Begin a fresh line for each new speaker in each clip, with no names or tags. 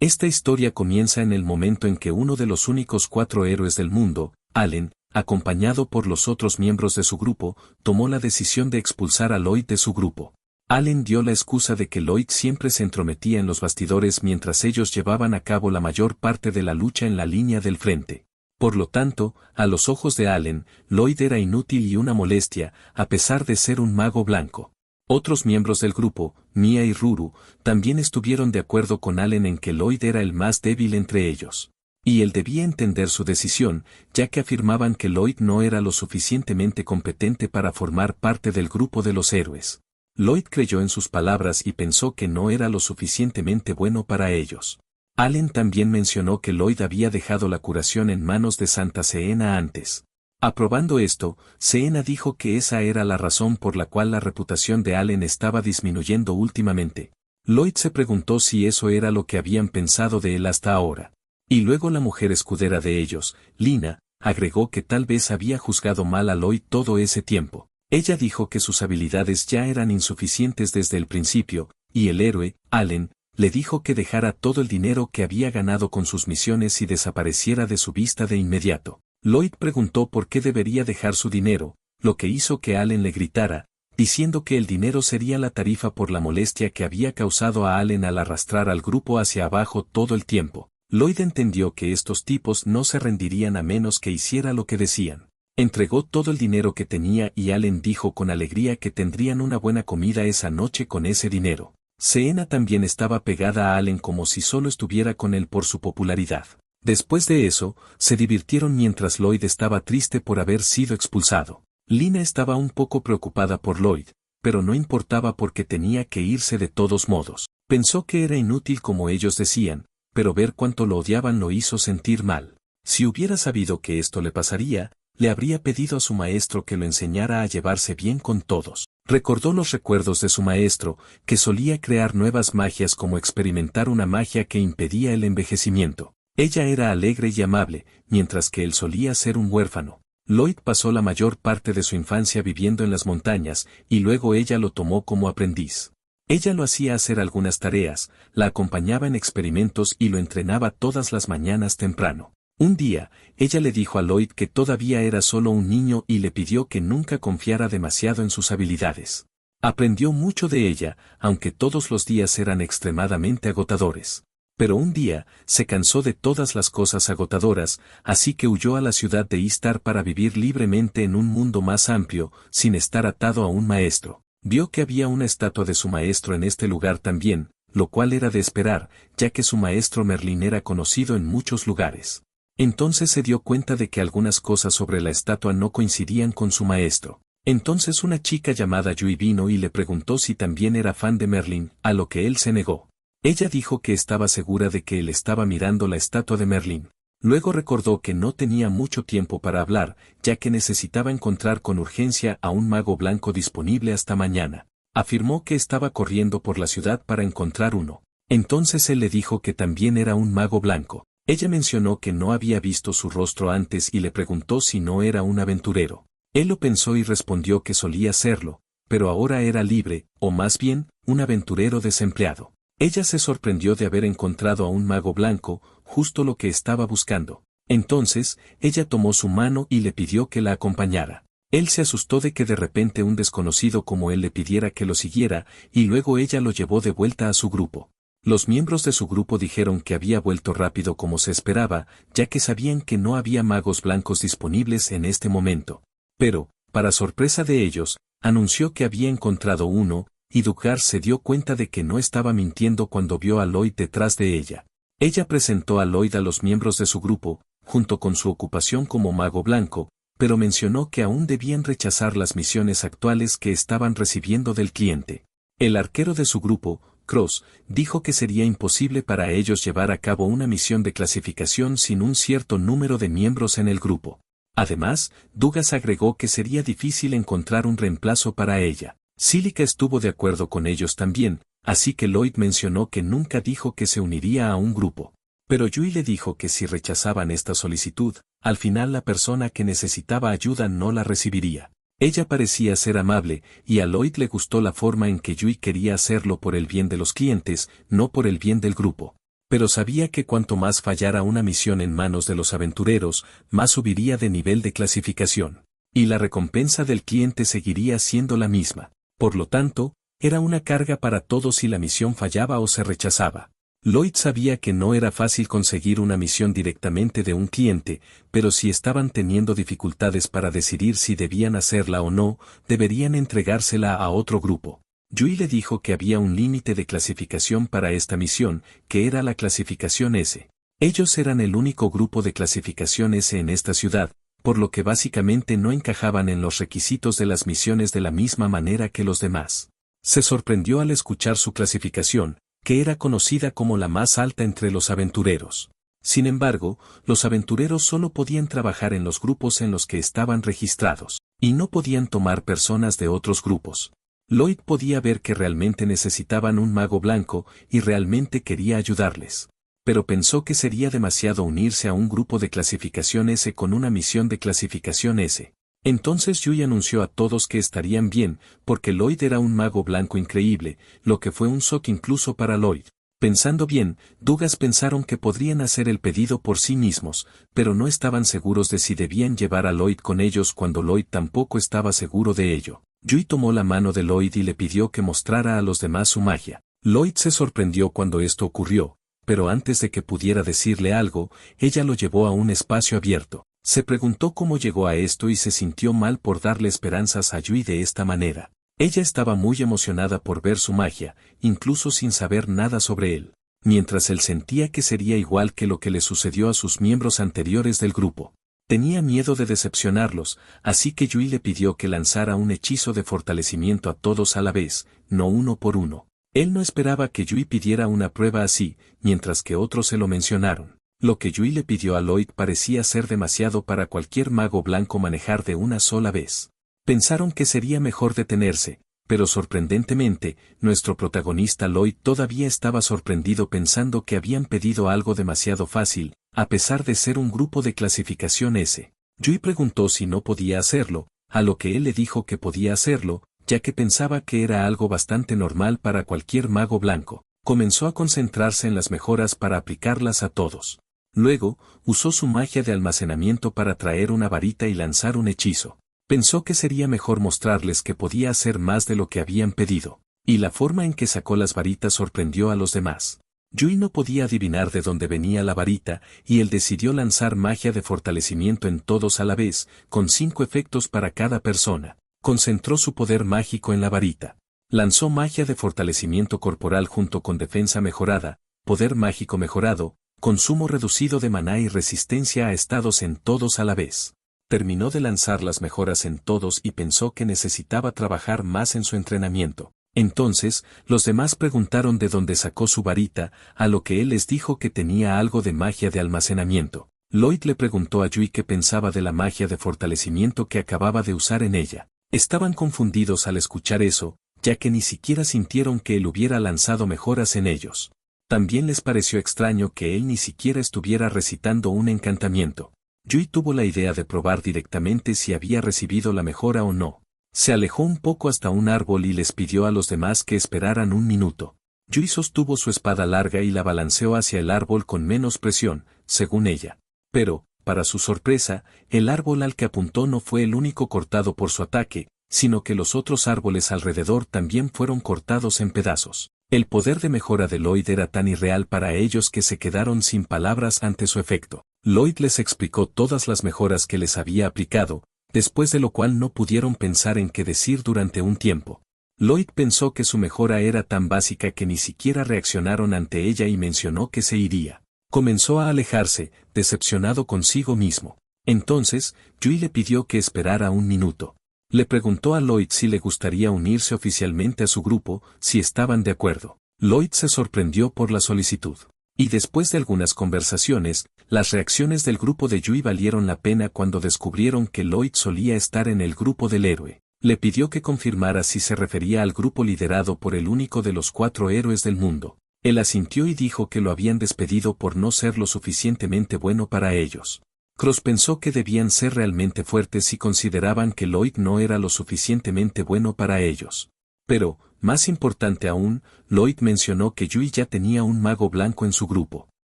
Esta historia comienza en el momento en que uno de los únicos 4 héroes del mundo, Allen, acompañado por los otros miembros de su grupo, tomó la decisión de expulsar a Lloyd de su grupo. Allen dio la excusa de que Lloyd siempre se entrometía en los bastidores mientras ellos llevaban a cabo la mayor parte de la lucha en la línea del frente. Por lo tanto, a los ojos de Allen, Lloyd era inútil y una molestia, a pesar de ser un mago blanco. Otros miembros del grupo, Mia y Ruru, también estuvieron de acuerdo con Allen en que Lloyd era el más débil entre ellos. Y él debía entender su decisión, ya que afirmaban que Lloyd no era lo suficientemente competente para formar parte del grupo de los héroes. Lloyd creyó en sus palabras y pensó que no era lo suficientemente bueno para ellos. Allen también mencionó que Lloyd había dejado la curación en manos de Santa Seena antes. Aprobando esto, Seena dijo que esa era la razón por la cual la reputación de Allen estaba disminuyendo últimamente. Lloyd se preguntó si eso era lo que habían pensado de él hasta ahora. Y luego la mujer escudera de ellos, Lina, agregó que tal vez había juzgado mal a Lloyd todo ese tiempo. Ella dijo que sus habilidades ya eran insuficientes desde el principio, y el héroe, Allen, le dijo que dejara todo el dinero que había ganado con sus misiones y desapareciera de su vista de inmediato. Lloyd preguntó por qué debería dejar su dinero, lo que hizo que Allen le gritara, diciendo que el dinero sería la tarifa por la molestia que había causado a Allen al arrastrar al grupo hacia abajo todo el tiempo. Lloyd entendió que estos tipos no se rendirían a menos que hiciera lo que decían. Entregó todo el dinero que tenía y Allen dijo con alegría que tendrían una buena comida esa noche con ese dinero. Seena también estaba pegada a Allen como si solo estuviera con él por su popularidad. Después de eso, se divirtieron mientras Lloyd estaba triste por haber sido expulsado. Lina estaba un poco preocupada por Lloyd, pero no importaba porque tenía que irse de todos modos. Pensó que era inútil como ellos decían, pero ver cuánto lo odiaban lo hizo sentir mal. Si hubiera sabido que esto le pasaría, le habría pedido a su maestro que lo enseñara a llevarse bien con todos. Recordó los recuerdos de su maestro, que solía crear nuevas magias como experimentar una magia que impedía el envejecimiento. Ella era alegre y amable, mientras que él solía ser un huérfano. Lloyd pasó la mayor parte de su infancia viviendo en las montañas, y luego ella lo tomó como aprendiz. Ella lo hacía hacer algunas tareas, la acompañaba en experimentos y lo entrenaba todas las mañanas temprano. Un día, ella le dijo a Lloyd que todavía era solo un niño y le pidió que nunca confiara demasiado en sus habilidades. Aprendió mucho de ella, aunque todos los días eran extremadamente agotadores. Pero un día, se cansó de todas las cosas agotadoras, así que huyó a la ciudad de Istar para vivir libremente en un mundo más amplio, sin estar atado a un maestro. Vio que había una estatua de su maestro en este lugar también, lo cual era de esperar, ya que su maestro Merlín era conocido en muchos lugares. Entonces se dio cuenta de que algunas cosas sobre la estatua no coincidían con su maestro. Entonces una chica llamada Yui vino y le preguntó si también era fan de Merlín, a lo que él se negó. Ella dijo que estaba segura de que él estaba mirando la estatua de Merlín. Luego recordó que no tenía mucho tiempo para hablar, ya que necesitaba encontrar con urgencia a un mago blanco disponible hasta mañana. Afirmó que estaba corriendo por la ciudad para encontrar uno. Entonces él le dijo que también era un mago blanco. Ella mencionó que no había visto su rostro antes y le preguntó si no era un aventurero. Él lo pensó y respondió que solía serlo, pero ahora era libre, o más bien, un aventurero desempleado. Ella se sorprendió de haber encontrado a un mago blanco, justo lo que estaba buscando. Entonces, ella tomó su mano y le pidió que la acompañara. Él se asustó de que de repente un desconocido como él le pidiera que lo siguiera, y luego ella lo llevó de vuelta a su grupo. Los miembros de su grupo dijeron que había vuelto rápido como se esperaba, ya que sabían que no había magos blancos disponibles en este momento. Pero, para sorpresa de ellos, anunció que había encontrado uno, y Duggar se dio cuenta de que no estaba mintiendo cuando vio a Lloyd detrás de ella. Ella presentó a Lloyd a los miembros de su grupo, junto con su ocupación como mago blanco, pero mencionó que aún debían rechazar las misiones actuales que estaban recibiendo del cliente. El arquero de su grupo, Cross, dijo que sería imposible para ellos llevar a cabo una misión de clasificación sin un cierto número de miembros en el grupo. Además, Dugas agregó que sería difícil encontrar un reemplazo para ella. Silica estuvo de acuerdo con ellos también, así que Lloyd mencionó que nunca dijo que se uniría a un grupo. Pero Yui le dijo que si rechazaban esta solicitud, al final la persona que necesitaba ayuda no la recibiría. Ella parecía ser amable, y a Lloyd le gustó la forma en que Yui quería hacerlo por el bien de los clientes, no por el bien del grupo. pero sabía que cuanto más fallara una misión en manos de los aventureros, más subiría de nivel de clasificación. Y la recompensa del cliente seguiría siendo la misma. Por lo tanto, era una carga para todos si la misión fallaba o se rechazaba. Lloyd sabía que no era fácil conseguir una misión directamente de un cliente, pero si estaban teniendo dificultades para decidir si debían hacerla o no, deberían entregársela a otro grupo. Yui le dijo que había un límite de clasificación para esta misión, que era la clasificación S. Ellos eran el único grupo de clasificación S en esta ciudad, por lo que básicamente no encajaban en los requisitos de las misiones de la misma manera que los demás. Se sorprendió al escuchar su clasificación, que era conocida como la más alta entre los aventureros. Sin embargo, los aventureros solo podían trabajar en los grupos en los que estaban registrados, y no podían tomar personas de otros grupos. Lloyd podía ver que realmente necesitaban un mago blanco y realmente quería ayudarles. Pero pensó que sería demasiado unirse a un grupo de clasificación S con una misión de clasificación S. Entonces Yui anunció a todos que estarían bien, porque Lloyd era un mago blanco increíble, lo que fue un shock incluso para Lloyd. Pensando bien, Dugas pensaron que podrían hacer el pedido por sí mismos, pero no estaban seguros de si debían llevar a Lloyd con ellos cuando Lloyd tampoco estaba seguro de ello. Yui tomó la mano de Lloyd y le pidió que mostrara a los demás su magia. Lloyd se sorprendió cuando esto ocurrió, pero antes de que pudiera decirle algo, ella lo llevó a un espacio abierto. Se preguntó cómo llegó a esto y se sintió mal por darle esperanzas a Yui de esta manera. Ella estaba muy emocionada por ver su magia, incluso sin saber nada sobre él, mientras él sentía que sería igual que lo que le sucedió a sus miembros anteriores del grupo. Tenía miedo de decepcionarlos, así que Yui le pidió que lanzara un hechizo de fortalecimiento a todos a la vez, no uno por uno. Él no esperaba que Yui pidiera una prueba así, mientras que otros se lo mencionaron. Lo que Yui le pidió a Lloyd parecía ser demasiado para cualquier mago blanco manejar de una sola vez. Pensaron que sería mejor detenerse, pero sorprendentemente, nuestro protagonista Lloyd todavía estaba sorprendido pensando que habían pedido algo demasiado fácil, a pesar de ser un grupo de clasificación S. Yui preguntó si no podía hacerlo, a lo que él le dijo que podía hacerlo, ya que pensaba que era algo bastante normal para cualquier mago blanco. Comenzó a concentrarse en las mejoras para aplicarlas a todos. Luego, usó su magia de almacenamiento para traer una varita y lanzar un hechizo. Pensó que sería mejor mostrarles que podía hacer más de lo que habían pedido, y la forma en que sacó las varitas sorprendió a los demás. Yui no podía adivinar de dónde venía la varita, y él decidió lanzar magia de fortalecimiento en todos a la vez, con 5 efectos para cada persona. Concentró su poder mágico en la varita. Lanzó magia de fortalecimiento corporal junto con defensa mejorada, poder mágico mejorado, consumo reducido de maná y resistencia a estados en todos a la vez. Terminó de lanzar las mejoras en todos y pensó que necesitaba trabajar más en su entrenamiento. Entonces, los demás preguntaron de dónde sacó su varita, a lo que él les dijo que tenía algo de magia de almacenamiento. Lloyd le preguntó a Yui qué pensaba de la magia de fortalecimiento que acababa de usar en ella. Estaban confundidos al escuchar eso, ya que ni siquiera sintieron que él hubiera lanzado mejoras en ellos. También les pareció extraño que él ni siquiera estuviera recitando un encantamiento. Yui tuvo la idea de probar directamente si había recibido la mejora o no. Se alejó un poco hasta un árbol y les pidió a los demás que esperaran un minuto. Yui sostuvo su espada larga y la balanceó hacia el árbol con menos presión, según ella. Pero, para su sorpresa, el árbol al que apuntó no fue el único cortado por su ataque, sino que los otros árboles alrededor también fueron cortados en pedazos. El poder de mejora de Lloyd era tan irreal para ellos que se quedaron sin palabras ante su efecto. Lloyd les explicó todas las mejoras que les había aplicado, después de lo cual no pudieron pensar en qué decir durante un tiempo. Lloyd pensó que su mejora era tan básica que ni siquiera reaccionaron ante ella y mencionó que se iría. Comenzó a alejarse, decepcionado consigo mismo. Entonces, Yui le pidió que esperara un minuto. Le preguntó a Lloyd si le gustaría unirse oficialmente a su grupo, si estaban de acuerdo. Lloyd se sorprendió por la solicitud. Y después de algunas conversaciones, las reacciones del grupo de Yui valieron la pena cuando descubrieron que Lloyd solía estar en el grupo del héroe. Le pidió que confirmara si se refería al grupo liderado por el único de los 4 héroes del mundo. Él asintió y dijo que lo habían despedido por no ser lo suficientemente bueno para ellos. Cross pensó que debían ser realmente fuertes si consideraban que Lloyd no era lo suficientemente bueno para ellos. Pero, Más importante aún, Lloyd mencionó que Yui ya tenía un mago blanco en su grupo.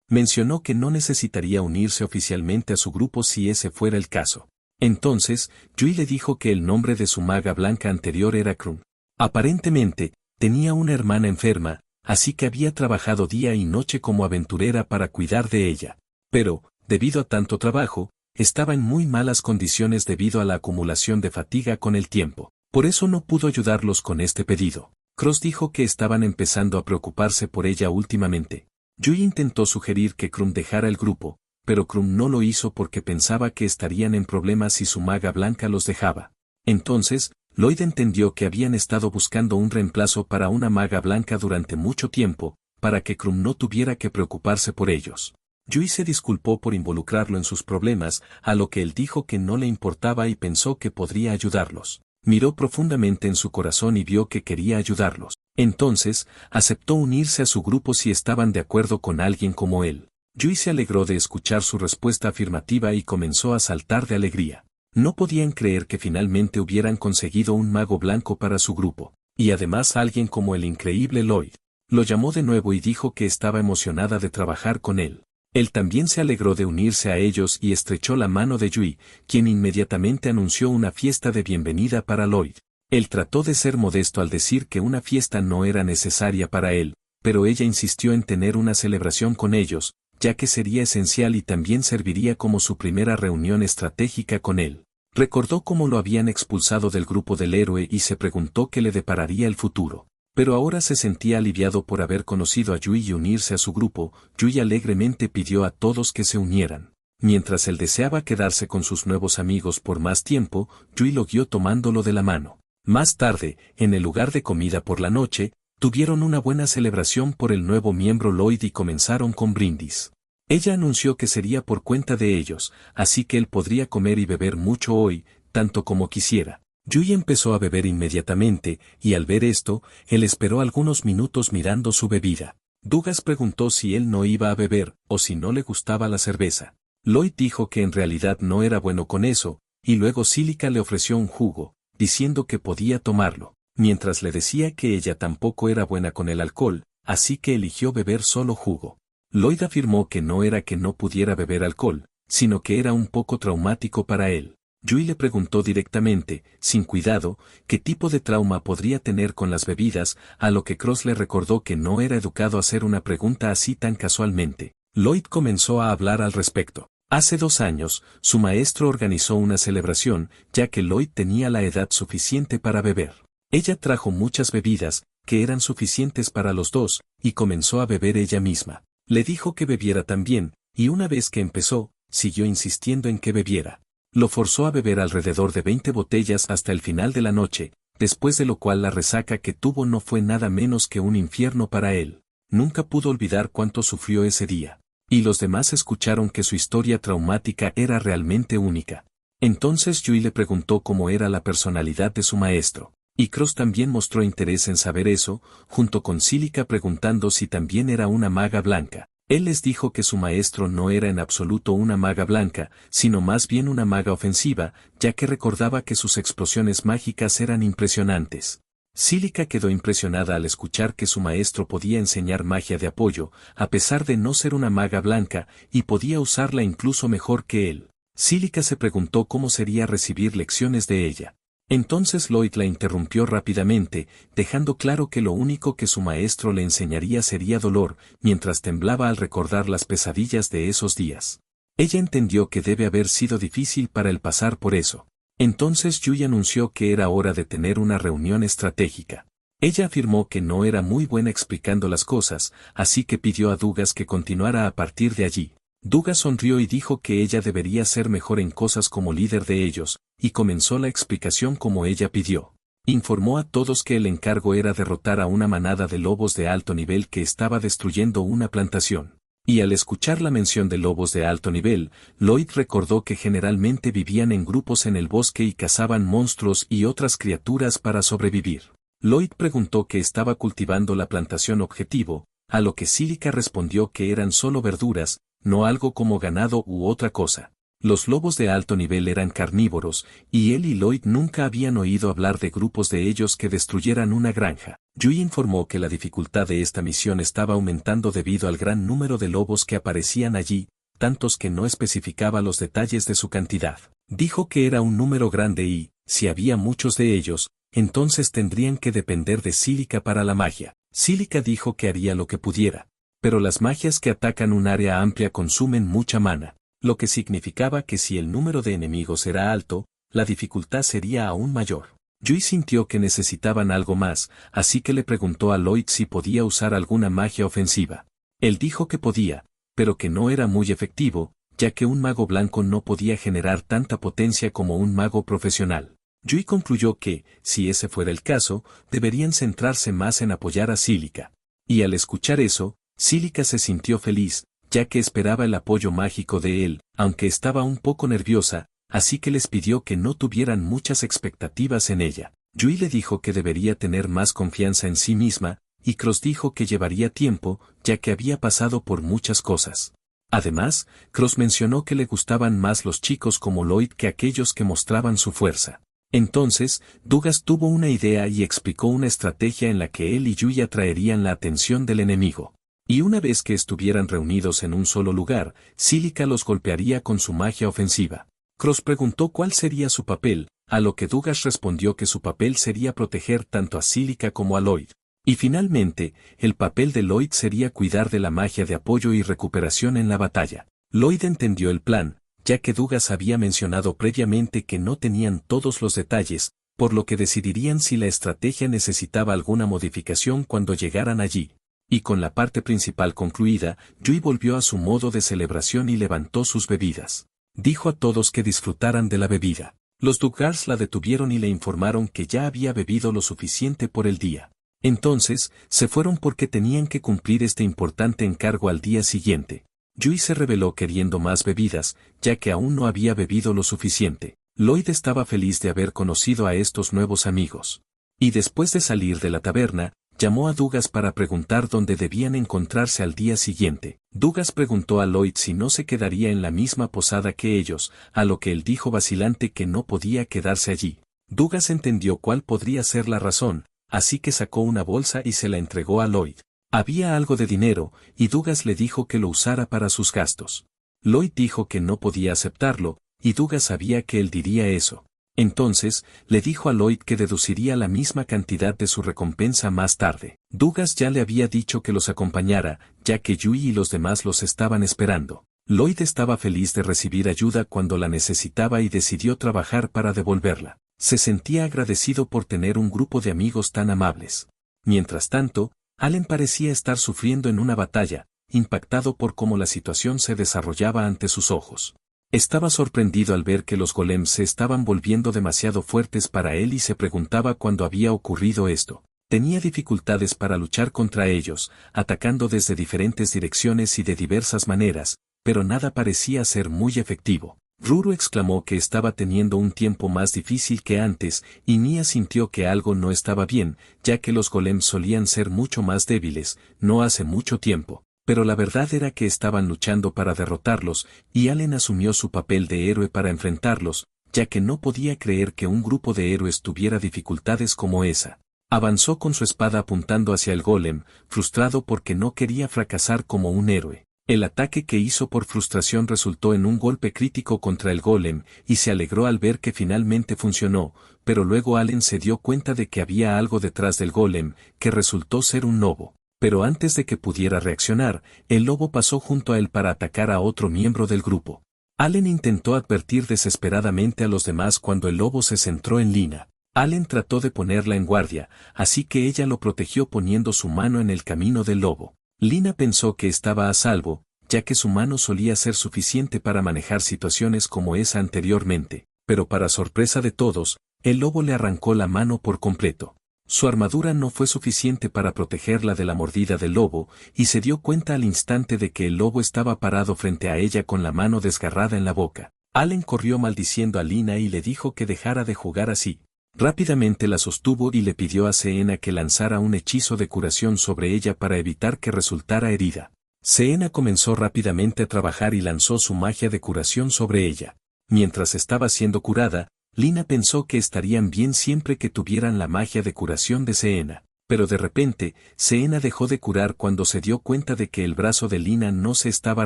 Mencionó que no necesitaría unirse oficialmente a su grupo si ese fuera el caso. Entonces, Yui le dijo que el nombre de su maga blanca anterior era Krum. Aparentemente, tenía una hermana enferma, así que había trabajado día y noche como aventurera para cuidar de ella. Pero, debido a tanto trabajo, estaba en muy malas condiciones debido a la acumulación de fatiga con el tiempo. Por eso no pudo ayudarlos con este pedido. Cross dijo que estaban empezando a preocuparse por ella últimamente. Yui intentó sugerir que Krum dejara el grupo, pero Krum no lo hizo porque pensaba que estarían en problemas si su maga blanca los dejaba. Entonces, Lloyd entendió que habían estado buscando un reemplazo para una maga blanca durante mucho tiempo, para que Krum no tuviera que preocuparse por ellos. Yui se disculpó por involucrarlo en sus problemas, a lo que él dijo que no le importaba y pensó que podría ayudarlos. Miró profundamente en su corazón y vio que quería ayudarlos. Entonces, aceptó unirse a su grupo si estaban de acuerdo con alguien como él. Yui se alegró de escuchar su respuesta afirmativa y comenzó a saltar de alegría. No podían creer que finalmente hubieran conseguido un mago blanco para su grupo, y además alguien como el increíble Lloyd. Lo llamó de nuevo y dijo que estaba emocionada de trabajar con él. Él también se alegró de unirse a ellos y estrechó la mano de Yui, quien inmediatamente anunció una fiesta de bienvenida para Lloyd. Él trató de ser modesto al decir que una fiesta no era necesaria para él, pero ella insistió en tener una celebración con ellos, ya que sería esencial y también serviría como su primera reunión estratégica con él. Recordó cómo lo habían expulsado del grupo del héroe y se preguntó qué le depararía el futuro. Pero ahora se sentía aliviado por haber conocido a Yui y unirse a su grupo. Yui alegremente pidió a todos que se unieran. Mientras él deseaba quedarse con sus nuevos amigos por más tiempo, Yui lo guió tomándolo de la mano. Más tarde, en el lugar de comida por la noche, tuvieron una buena celebración por el nuevo miembro Lloyd y comenzaron con brindis. Ella anunció que sería por cuenta de ellos, así que él podría comer y beber mucho hoy, tanto como quisiera. Yui empezó a beber inmediatamente, y al ver esto, él esperó algunos minutos mirando su bebida. Douglas preguntó si él no iba a beber, o si no le gustaba la cerveza. Lloyd dijo que en realidad no era bueno con eso, y luego Silica le ofreció un jugo, diciendo que podía tomarlo, mientras le decía que ella tampoco era buena con el alcohol, así que eligió beber solo jugo. Lloyd afirmó que no era que no pudiera beber alcohol, sino que era un poco traumático para él. Yui le preguntó directamente, sin cuidado, qué tipo de trauma podría tener con las bebidas, a lo que Cross le recordó que no era educado hacer una pregunta así tan casualmente. Lloyd comenzó a hablar al respecto. Hace 2 años, su maestro organizó una celebración, ya que Lloyd tenía la edad suficiente para beber. Ella trajo muchas bebidas, que eran suficientes para los dos, y comenzó a beber ella misma. Le dijo que bebiera también, y una vez que empezó, siguió insistiendo en que bebiera. Lo forzó a beber alrededor de 20 botellas hasta el final de la noche, después de lo cual la resaca que tuvo no fue nada menos que un infierno para él. Nunca pudo olvidar cuánto sufrió ese día. Y los demás escucharon que su historia traumática era realmente única. Entonces Yui le preguntó cómo era la personalidad de su maestro. Y Cross también mostró interés en saber eso, junto con Silica preguntando si también era una maga blanca. Él les dijo que su maestro no era en absoluto una maga blanca, sino más bien una maga ofensiva, ya que recordaba que sus explosiones mágicas eran impresionantes. Silica quedó impresionada al escuchar que su maestro podía enseñar magia de apoyo, a pesar de no ser una maga blanca, y podía usarla incluso mejor que él. Silica se preguntó cómo sería recibir lecciones de ella. Entonces Lloyd la interrumpió rápidamente, dejando claro que lo único que su maestro le enseñaría sería dolor, mientras temblaba al recordar las pesadillas de esos días. Ella entendió que debe haber sido difícil para él pasar por eso. Entonces Yui anunció que era hora de tener una reunión estratégica. Ella afirmó que no era muy buena explicando las cosas, así que pidió a Douglas que continuara a partir de allí. Douglas sonrió y dijo que ella debería ser mejor en cosas como líder de ellos, y comenzó la explicación como ella pidió. Informó a todos que el encargo era derrotar a una manada de lobos de alto nivel que estaba destruyendo una plantación. Y al escuchar la mención de lobos de alto nivel, Lloyd recordó que generalmente vivían en grupos en el bosque y cazaban monstruos y otras criaturas para sobrevivir. Lloyd preguntó qué estaba cultivando la plantación objetivo, a lo que Silica respondió que eran solo verduras, no algo como ganado u otra cosa. Los lobos de alto nivel eran carnívoros, y él y Lloyd nunca habían oído hablar de grupos de ellos que destruyeran una granja. Yui informó que la dificultad de esta misión estaba aumentando debido al gran número de lobos que aparecían allí, tantos que no especificaba los detalles de su cantidad. Dijo que era un número grande y, si había muchos de ellos, entonces tendrían que depender de Cílica para la magia. Cílica dijo que haría lo que pudiera, pero las magias que atacan un área amplia consumen mucha mana, lo que significaba que si el número de enemigos era alto, la dificultad sería aún mayor. Yui sintió que necesitaban algo más, así que le preguntó a Lloyd si podía usar alguna magia ofensiva. Él dijo que podía, pero que no era muy efectivo, ya que un mago blanco no podía generar tanta potencia como un mago profesional. Yui concluyó que, si ese fuera el caso, deberían centrarse más en apoyar a Cílica. Y al escuchar eso, Cílica se sintió feliz, ya que esperaba el apoyo mágico de él, aunque estaba un poco nerviosa, así que les pidió que no tuvieran muchas expectativas en ella. Yui le dijo que debería tener más confianza en sí misma, y Cross dijo que llevaría tiempo, ya que había pasado por muchas cosas. Además, Cross mencionó que le gustaban más los chicos como Lloyd que aquellos que mostraban su fuerza. Entonces, Dugas tuvo una idea y explicó una estrategia en la que él y Yui atraerían la atención del enemigo. Y una vez que estuvieran reunidos en un solo lugar, Cílica los golpearía con su magia ofensiva. Cross preguntó cuál sería su papel, a lo que Dugas respondió que su papel sería proteger tanto a Cílica como a Lloyd. Y finalmente, el papel de Lloyd sería cuidar de la magia de apoyo y recuperación en la batalla. Lloyd entendió el plan, ya que Dugas había mencionado previamente que no tenían todos los detalles, por lo que decidirían si la estrategia necesitaba alguna modificación cuando llegaran allí. Y con la parte principal concluida, Yui volvió a su modo de celebración y levantó sus bebidas. Dijo a todos que disfrutaran de la bebida. Los Dugars la detuvieron y le informaron que ya había bebido lo suficiente por el día. Entonces, se fueron porque tenían que cumplir este importante encargo al día siguiente. Yui se rebeló queriendo más bebidas, ya que aún no había bebido lo suficiente. Lloyd estaba feliz de haber conocido a estos nuevos amigos. Y después de salir de la taberna, llamó a Dugas para preguntar dónde debían encontrarse al día siguiente. Dugas preguntó a Lloyd si no se quedaría en la misma posada que ellos, a lo que él dijo vacilante que no podía quedarse allí. Dugas entendió cuál podría ser la razón, así que sacó una bolsa y se la entregó a Lloyd. Había algo de dinero, y Dugas le dijo que lo usara para sus gastos. Lloyd dijo que no podía aceptarlo, y Dugas sabía que él diría eso. Entonces, le dijo a Lloyd que deduciría la misma cantidad de su recompensa más tarde. Dugas ya le había dicho que los acompañara, ya que Yui y los demás los estaban esperando. Lloyd estaba feliz de recibir ayuda cuando la necesitaba y decidió trabajar para devolverla. Se sentía agradecido por tener un grupo de amigos tan amables. Mientras tanto, Allen parecía estar sufriendo en una batalla, impactado por cómo la situación se desarrollaba ante sus ojos. Estaba sorprendido al ver que los golems se estaban volviendo demasiado fuertes para él y se preguntaba cuándo había ocurrido esto. Tenía dificultades para luchar contra ellos, atacando desde diferentes direcciones y de diversas maneras, pero nada parecía ser muy efectivo. Ruru exclamó que estaba teniendo un tiempo más difícil que antes, y Nia sintió que algo no estaba bien, ya que los golems solían ser mucho más débiles, no hace mucho tiempo. Pero la verdad era que estaban luchando para derrotarlos, y Allen asumió su papel de héroe para enfrentarlos, ya que no podía creer que un grupo de héroes tuviera dificultades como esa. Avanzó con su espada apuntando hacia el golem, frustrado porque no quería fracasar como un héroe. El ataque que hizo por frustración resultó en un golpe crítico contra el golem, y se alegró al ver que finalmente funcionó, pero luego Allen se dio cuenta de que había algo detrás del golem, que resultó ser un lobo. Pero antes de que pudiera reaccionar, el lobo pasó junto a él para atacar a otro miembro del grupo. Allen intentó advertir desesperadamente a los demás cuando el lobo se centró en Lina. Allen trató de ponerla en guardia, así que ella lo protegió poniendo su mano en el camino del lobo. Lina pensó que estaba a salvo, ya que su mano solía ser suficiente para manejar situaciones como esa anteriormente, pero para sorpresa de todos, el lobo le arrancó la mano por completo. Su armadura no fue suficiente para protegerla de la mordida del lobo, y se dio cuenta al instante de que el lobo estaba parado frente a ella con la mano desgarrada en la boca. Allen corrió maldiciendo a Lina y le dijo que dejara de jugar así. Rápidamente la sostuvo y le pidió a Seena que lanzara un hechizo de curación sobre ella para evitar que resultara herida. Seena comenzó rápidamente a trabajar y lanzó su magia de curación sobre ella. Mientras estaba siendo curada, Lina pensó que estarían bien siempre que tuvieran la magia de curación de Seena. Pero de repente, Seena dejó de curar cuando se dio cuenta de que el brazo de Lina no se estaba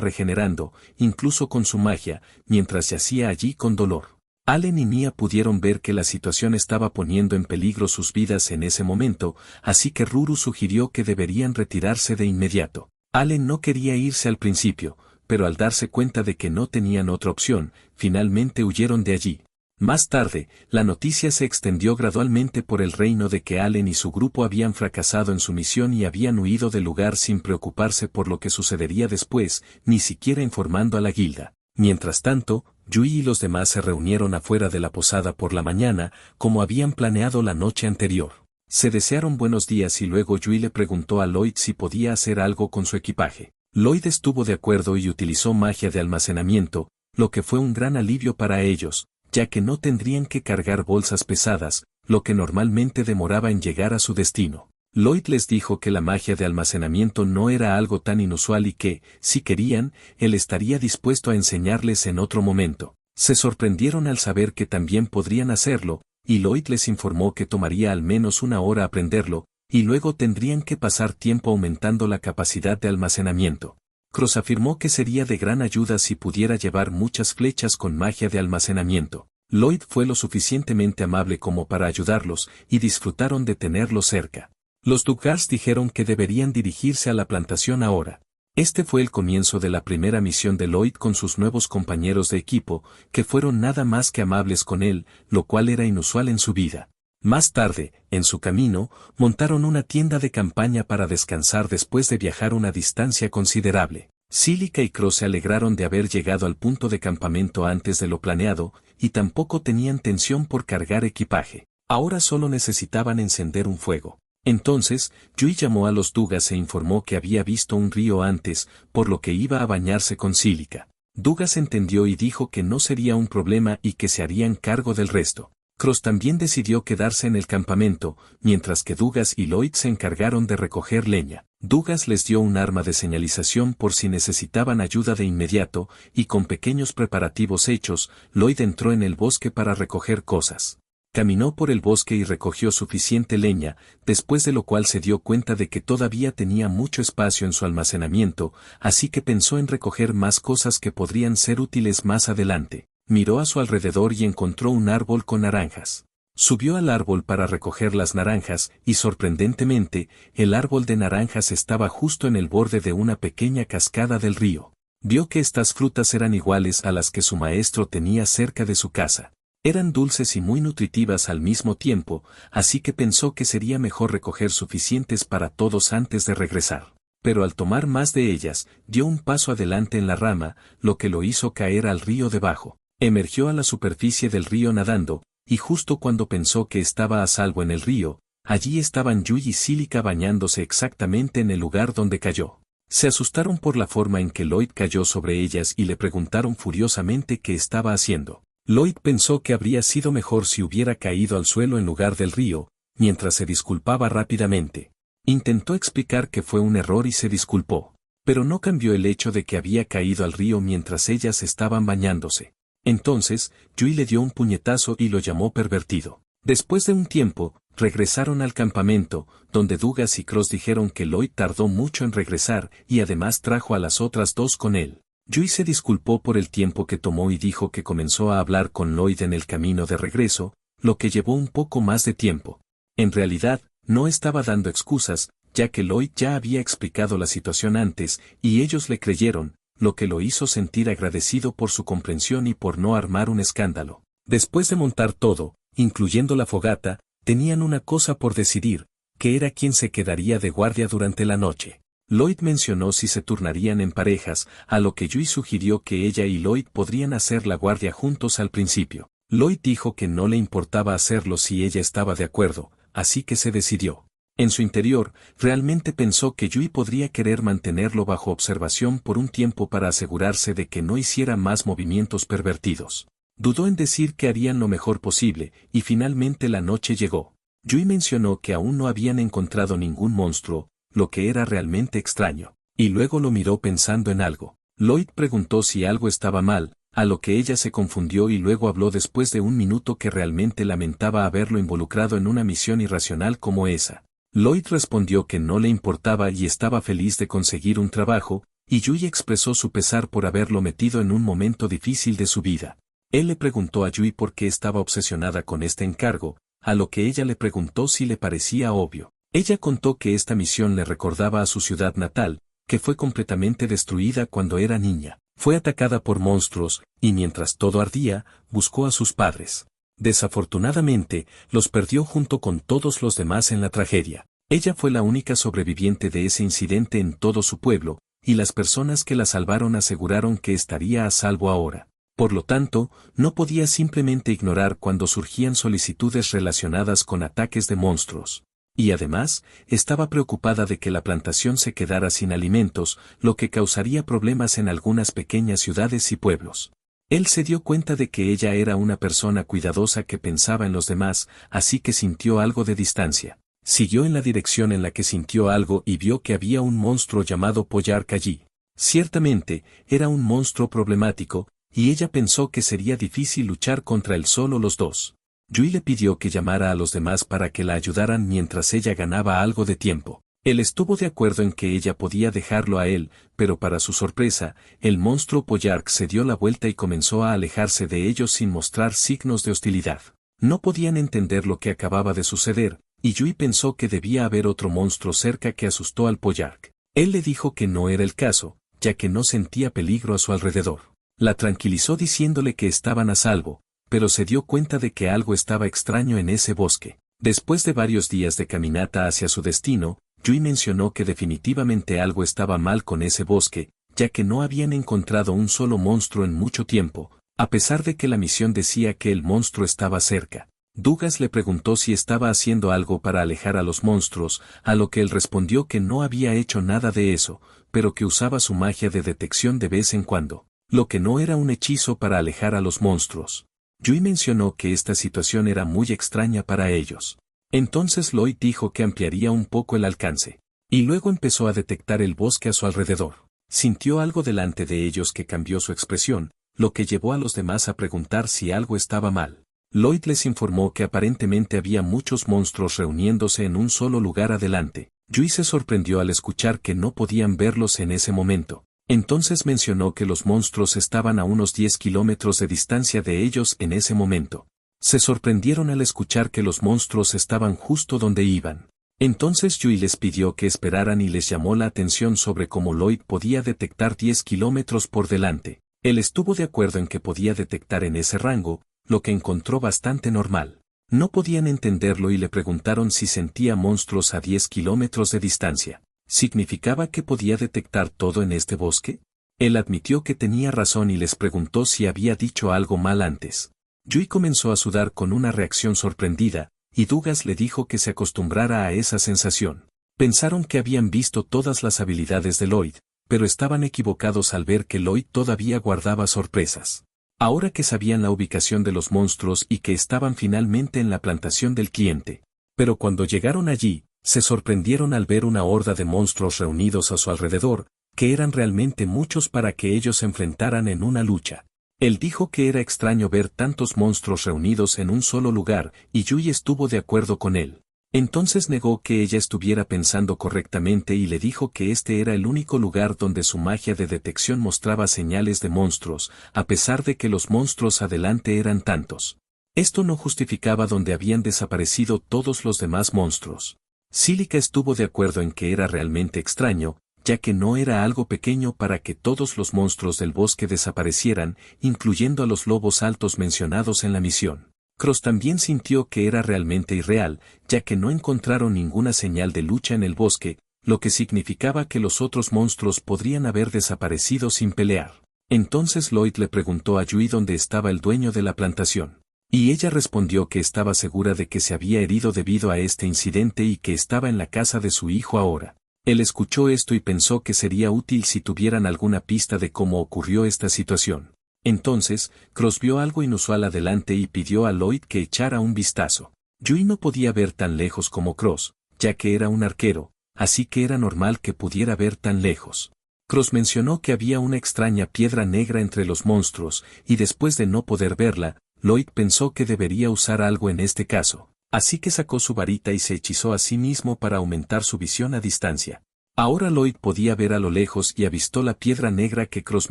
regenerando, incluso con su magia, mientras yacía allí con dolor. Allen y Mia pudieron ver que la situación estaba poniendo en peligro sus vidas en ese momento, así que Ruru sugirió que deberían retirarse de inmediato. Allen no quería irse al principio, pero al darse cuenta de que no tenían otra opción, finalmente huyeron de allí. Más tarde, la noticia se extendió gradualmente por el reino de que Allen y su grupo habían fracasado en su misión y habían huido del lugar sin preocuparse por lo que sucedería después, ni siquiera informando a la guilda. Mientras tanto, Yui y los demás se reunieron afuera de la posada por la mañana, como habían planeado la noche anterior. Se desearon buenos días y luego Yui le preguntó a Lloyd si podía hacer algo con su equipaje. Lloyd estuvo de acuerdo y utilizó magia de almacenamiento, lo que fue un gran alivio para ellos, ya que no tendrían que cargar bolsas pesadas, lo que normalmente demoraba en llegar a su destino. Lloyd les dijo que la magia de almacenamiento no era algo tan inusual y que, si querían, él estaría dispuesto a enseñarles en otro momento. Se sorprendieron al saber que también podrían hacerlo, y Lloyd les informó que tomaría al menos una hora aprenderlo, y luego tendrían que pasar tiempo aumentando la capacidad de almacenamiento. Cross afirmó que sería de gran ayuda si pudiera llevar muchas flechas con magia de almacenamiento. Lloyd fue lo suficientemente amable como para ayudarlos, y disfrutaron de tenerlo cerca. Los Dugars dijeron que deberían dirigirse a la plantación ahora. Este fue el comienzo de la primera misión de Lloyd con sus nuevos compañeros de equipo, que fueron nada más que amables con él, lo cual era inusual en su vida. Más tarde, en su camino, montaron una tienda de campaña para descansar después de viajar una distancia considerable. Cílica y Cross se alegraron de haber llegado al punto de campamento antes de lo planeado, y tampoco tenían tensión por cargar equipaje. Ahora solo necesitaban encender un fuego. Entonces, Yui llamó a los Dugas e informó que había visto un río antes, por lo que iba a bañarse con Cílica. Dugas entendió y dijo que no sería un problema y que se harían cargo del resto. Cross también decidió quedarse en el campamento, mientras que Dugas y Lloyd se encargaron de recoger leña. Dugas les dio un arma de señalización por si necesitaban ayuda de inmediato, y con pequeños preparativos hechos, Lloyd entró en el bosque para recoger cosas. Caminó por el bosque y recogió suficiente leña, después de lo cual se dio cuenta de que todavía tenía mucho espacio en su almacenamiento, así que pensó en recoger más cosas que podrían ser útiles más adelante. Miró a su alrededor y encontró un árbol con naranjas. Subió al árbol para recoger las naranjas y sorprendentemente, el árbol de naranjas estaba justo en el borde de una pequeña cascada del río. Vio que estas frutas eran iguales a las que su maestro tenía cerca de su casa. Eran dulces y muy nutritivas al mismo tiempo, así que pensó que sería mejor recoger suficientes para todos antes de regresar. Pero al tomar más de ellas, dio un paso adelante en la rama, lo que lo hizo caer al río debajo. Emergió a la superficie del río nadando, y justo cuando pensó que estaba a salvo en el río, allí estaban Yui y Cílica bañándose exactamente en el lugar donde cayó. Se asustaron por la forma en que Lloyd cayó sobre ellas y le preguntaron furiosamente qué estaba haciendo. Lloyd pensó que habría sido mejor si hubiera caído al suelo en lugar del río, mientras se disculpaba rápidamente. Intentó explicar que fue un error y se disculpó, pero no cambió el hecho de que había caído al río mientras ellas estaban bañándose. Entonces, Yui le dio un puñetazo y lo llamó pervertido. Después de un tiempo, regresaron al campamento, donde Dugas y Cross dijeron que Lloyd tardó mucho en regresar y además trajo a las otras dos con él. Yui se disculpó por el tiempo que tomó y dijo que comenzó a hablar con Lloyd en el camino de regreso, lo que llevó un poco más de tiempo. En realidad, no estaba dando excusas, ya que Lloyd ya había explicado la situación antes, y ellos le creyeron, lo que lo hizo sentir agradecido por su comprensión y por no armar un escándalo. Después de montar todo, incluyendo la fogata, tenían una cosa por decidir, que era quién se quedaría de guardia durante la noche. Lloyd mencionó si se turnarían en parejas, a lo que Yui sugirió que ella y Lloyd podrían hacer la guardia juntos al principio. Lloyd dijo que no le importaba hacerlo si ella estaba de acuerdo, así que se decidió. En su interior, realmente pensó que Yui podría querer mantenerlo bajo observación por un tiempo para asegurarse de que no hiciera más movimientos pervertidos. Dudó en decir que harían lo mejor posible, y finalmente la noche llegó. Yui mencionó que aún no habían encontrado ningún monstruo, lo que era realmente extraño, y luego lo miró pensando en algo. Lloyd preguntó si algo estaba mal, a lo que ella se confundió y luego habló después de un minuto que realmente lamentaba haberlo involucrado en una misión irracional como esa. Lloyd respondió que no le importaba y estaba feliz de conseguir un trabajo, y Yui expresó su pesar por haberlo metido en un momento difícil de su vida. Él le preguntó a Yui por qué estaba obsesionada con este encargo, a lo que ella le preguntó si le parecía obvio. Ella contó que esta misión le recordaba a su ciudad natal, que fue completamente destruida cuando era niña. Fue atacada por monstruos, y mientras todo ardía, buscó a sus padres. Desafortunadamente, los perdió junto con todos los demás en la tragedia. Ella fue la única sobreviviente de ese incidente en todo su pueblo, y las personas que la salvaron aseguraron que estaría a salvo ahora. Por lo tanto, no podía simplemente ignorar cuando surgían solicitudes relacionadas con ataques de monstruos. Y además, estaba preocupada de que la plantación se quedara sin alimentos, lo que causaría problemas en algunas pequeñas ciudades y pueblos. Él se dio cuenta de que ella era una persona cuidadosa que pensaba en los demás, así que sintió algo de distancia. Siguió en la dirección en la que sintió algo y vio que había un monstruo llamado Pollark allí. Ciertamente, era un monstruo problemático, y ella pensó que sería difícil luchar contra él solo los dos. Yui le pidió que llamara a los demás para que la ayudaran mientras ella ganaba algo de tiempo. Él estuvo de acuerdo en que ella podía dejarlo a él, pero para su sorpresa, el monstruo Pollark se dio la vuelta y comenzó a alejarse de ellos sin mostrar signos de hostilidad. No podían entender lo que acababa de suceder, y Yui pensó que debía haber otro monstruo cerca que asustó al Pollark. Él le dijo que no era el caso, ya que no sentía peligro a su alrededor. La tranquilizó diciéndole que estaban a salvo, pero se dio cuenta de que algo estaba extraño en ese bosque. Después de varios días de caminata hacia su destino, Yui mencionó que definitivamente algo estaba mal con ese bosque, ya que no habían encontrado un solo monstruo en mucho tiempo, a pesar de que la misión decía que el monstruo estaba cerca. Douglas le preguntó si estaba haciendo algo para alejar a los monstruos, a lo que él respondió que no había hecho nada de eso, pero que usaba su magia de detección de vez en cuando, lo que no era un hechizo para alejar a los monstruos. Yui mencionó que esta situación era muy extraña para ellos. Entonces Lloyd dijo que ampliaría un poco el alcance, y luego empezó a detectar el bosque a su alrededor. Sintió algo delante de ellos que cambió su expresión, lo que llevó a los demás a preguntar si algo estaba mal. Lloyd les informó que aparentemente había muchos monstruos reuniéndose en un solo lugar adelante. Yui se sorprendió al escuchar que no podían verlos en ese momento. Entonces mencionó que los monstruos estaban a unos 10 kilómetros de distancia de ellos en ese momento. Se sorprendieron al escuchar que los monstruos estaban justo donde iban. Entonces Yui les pidió que esperaran y les llamó la atención sobre cómo Lloyd podía detectar 10 kilómetros por delante. Él estuvo de acuerdo en que podía detectar en ese rango, lo que encontró bastante normal. No podían entenderlo y le preguntaron si sentía monstruos a 10 kilómetros de distancia. ¿Significaba que podía detectar todo en este bosque? Él admitió que tenía razón y les preguntó si había dicho algo mal antes. Yui comenzó a sudar con una reacción sorprendida, y Douglas le dijo que se acostumbrara a esa sensación. Pensaron que habían visto todas las habilidades de Lloyd, pero estaban equivocados al ver que Lloyd todavía guardaba sorpresas. Ahora que sabían la ubicación de los monstruos y que estaban finalmente en la plantación del cliente. Pero cuando llegaron allí, se sorprendieron al ver una horda de monstruos reunidos a su alrededor, que eran realmente muchos para que ellos se enfrentaran en una lucha. Él dijo que era extraño ver tantos monstruos reunidos en un solo lugar, y Yui estuvo de acuerdo con él. Entonces negó que ella estuviera pensando correctamente y le dijo que este era el único lugar donde su magia de detección mostraba señales de monstruos, a pesar de que los monstruos adelante eran tantos. Esto no justificaba donde habían desaparecido todos los demás monstruos. Silica estuvo de acuerdo en que era realmente extraño, ya que no era algo pequeño para que todos los monstruos del bosque desaparecieran, incluyendo a los lobos altos mencionados en la misión. Cross también sintió que era realmente irreal, ya que no encontraron ninguna señal de lucha en el bosque, lo que significaba que los otros monstruos podrían haber desaparecido sin pelear. Entonces Lloyd le preguntó a Yui dónde estaba el dueño de la plantación. Y ella respondió que estaba segura de que se había herido debido a este incidente y que estaba en la casa de su hijo ahora. Él escuchó esto y pensó que sería útil si tuvieran alguna pista de cómo ocurrió esta situación. Entonces, Cross vio algo inusual adelante y pidió a Lloyd que echara un vistazo. Yui no podía ver tan lejos como Cross, ya que era un arquero, así que era normal que pudiera ver tan lejos. Cross mencionó que había una extraña piedra negra entre los monstruos, y después de no poder verla, Lloyd pensó que debería usar algo en este caso. Así que sacó su varita y se hechizó a sí mismo para aumentar su visión a distancia. Ahora Lloyd podía ver a lo lejos y avistó la piedra negra que Cross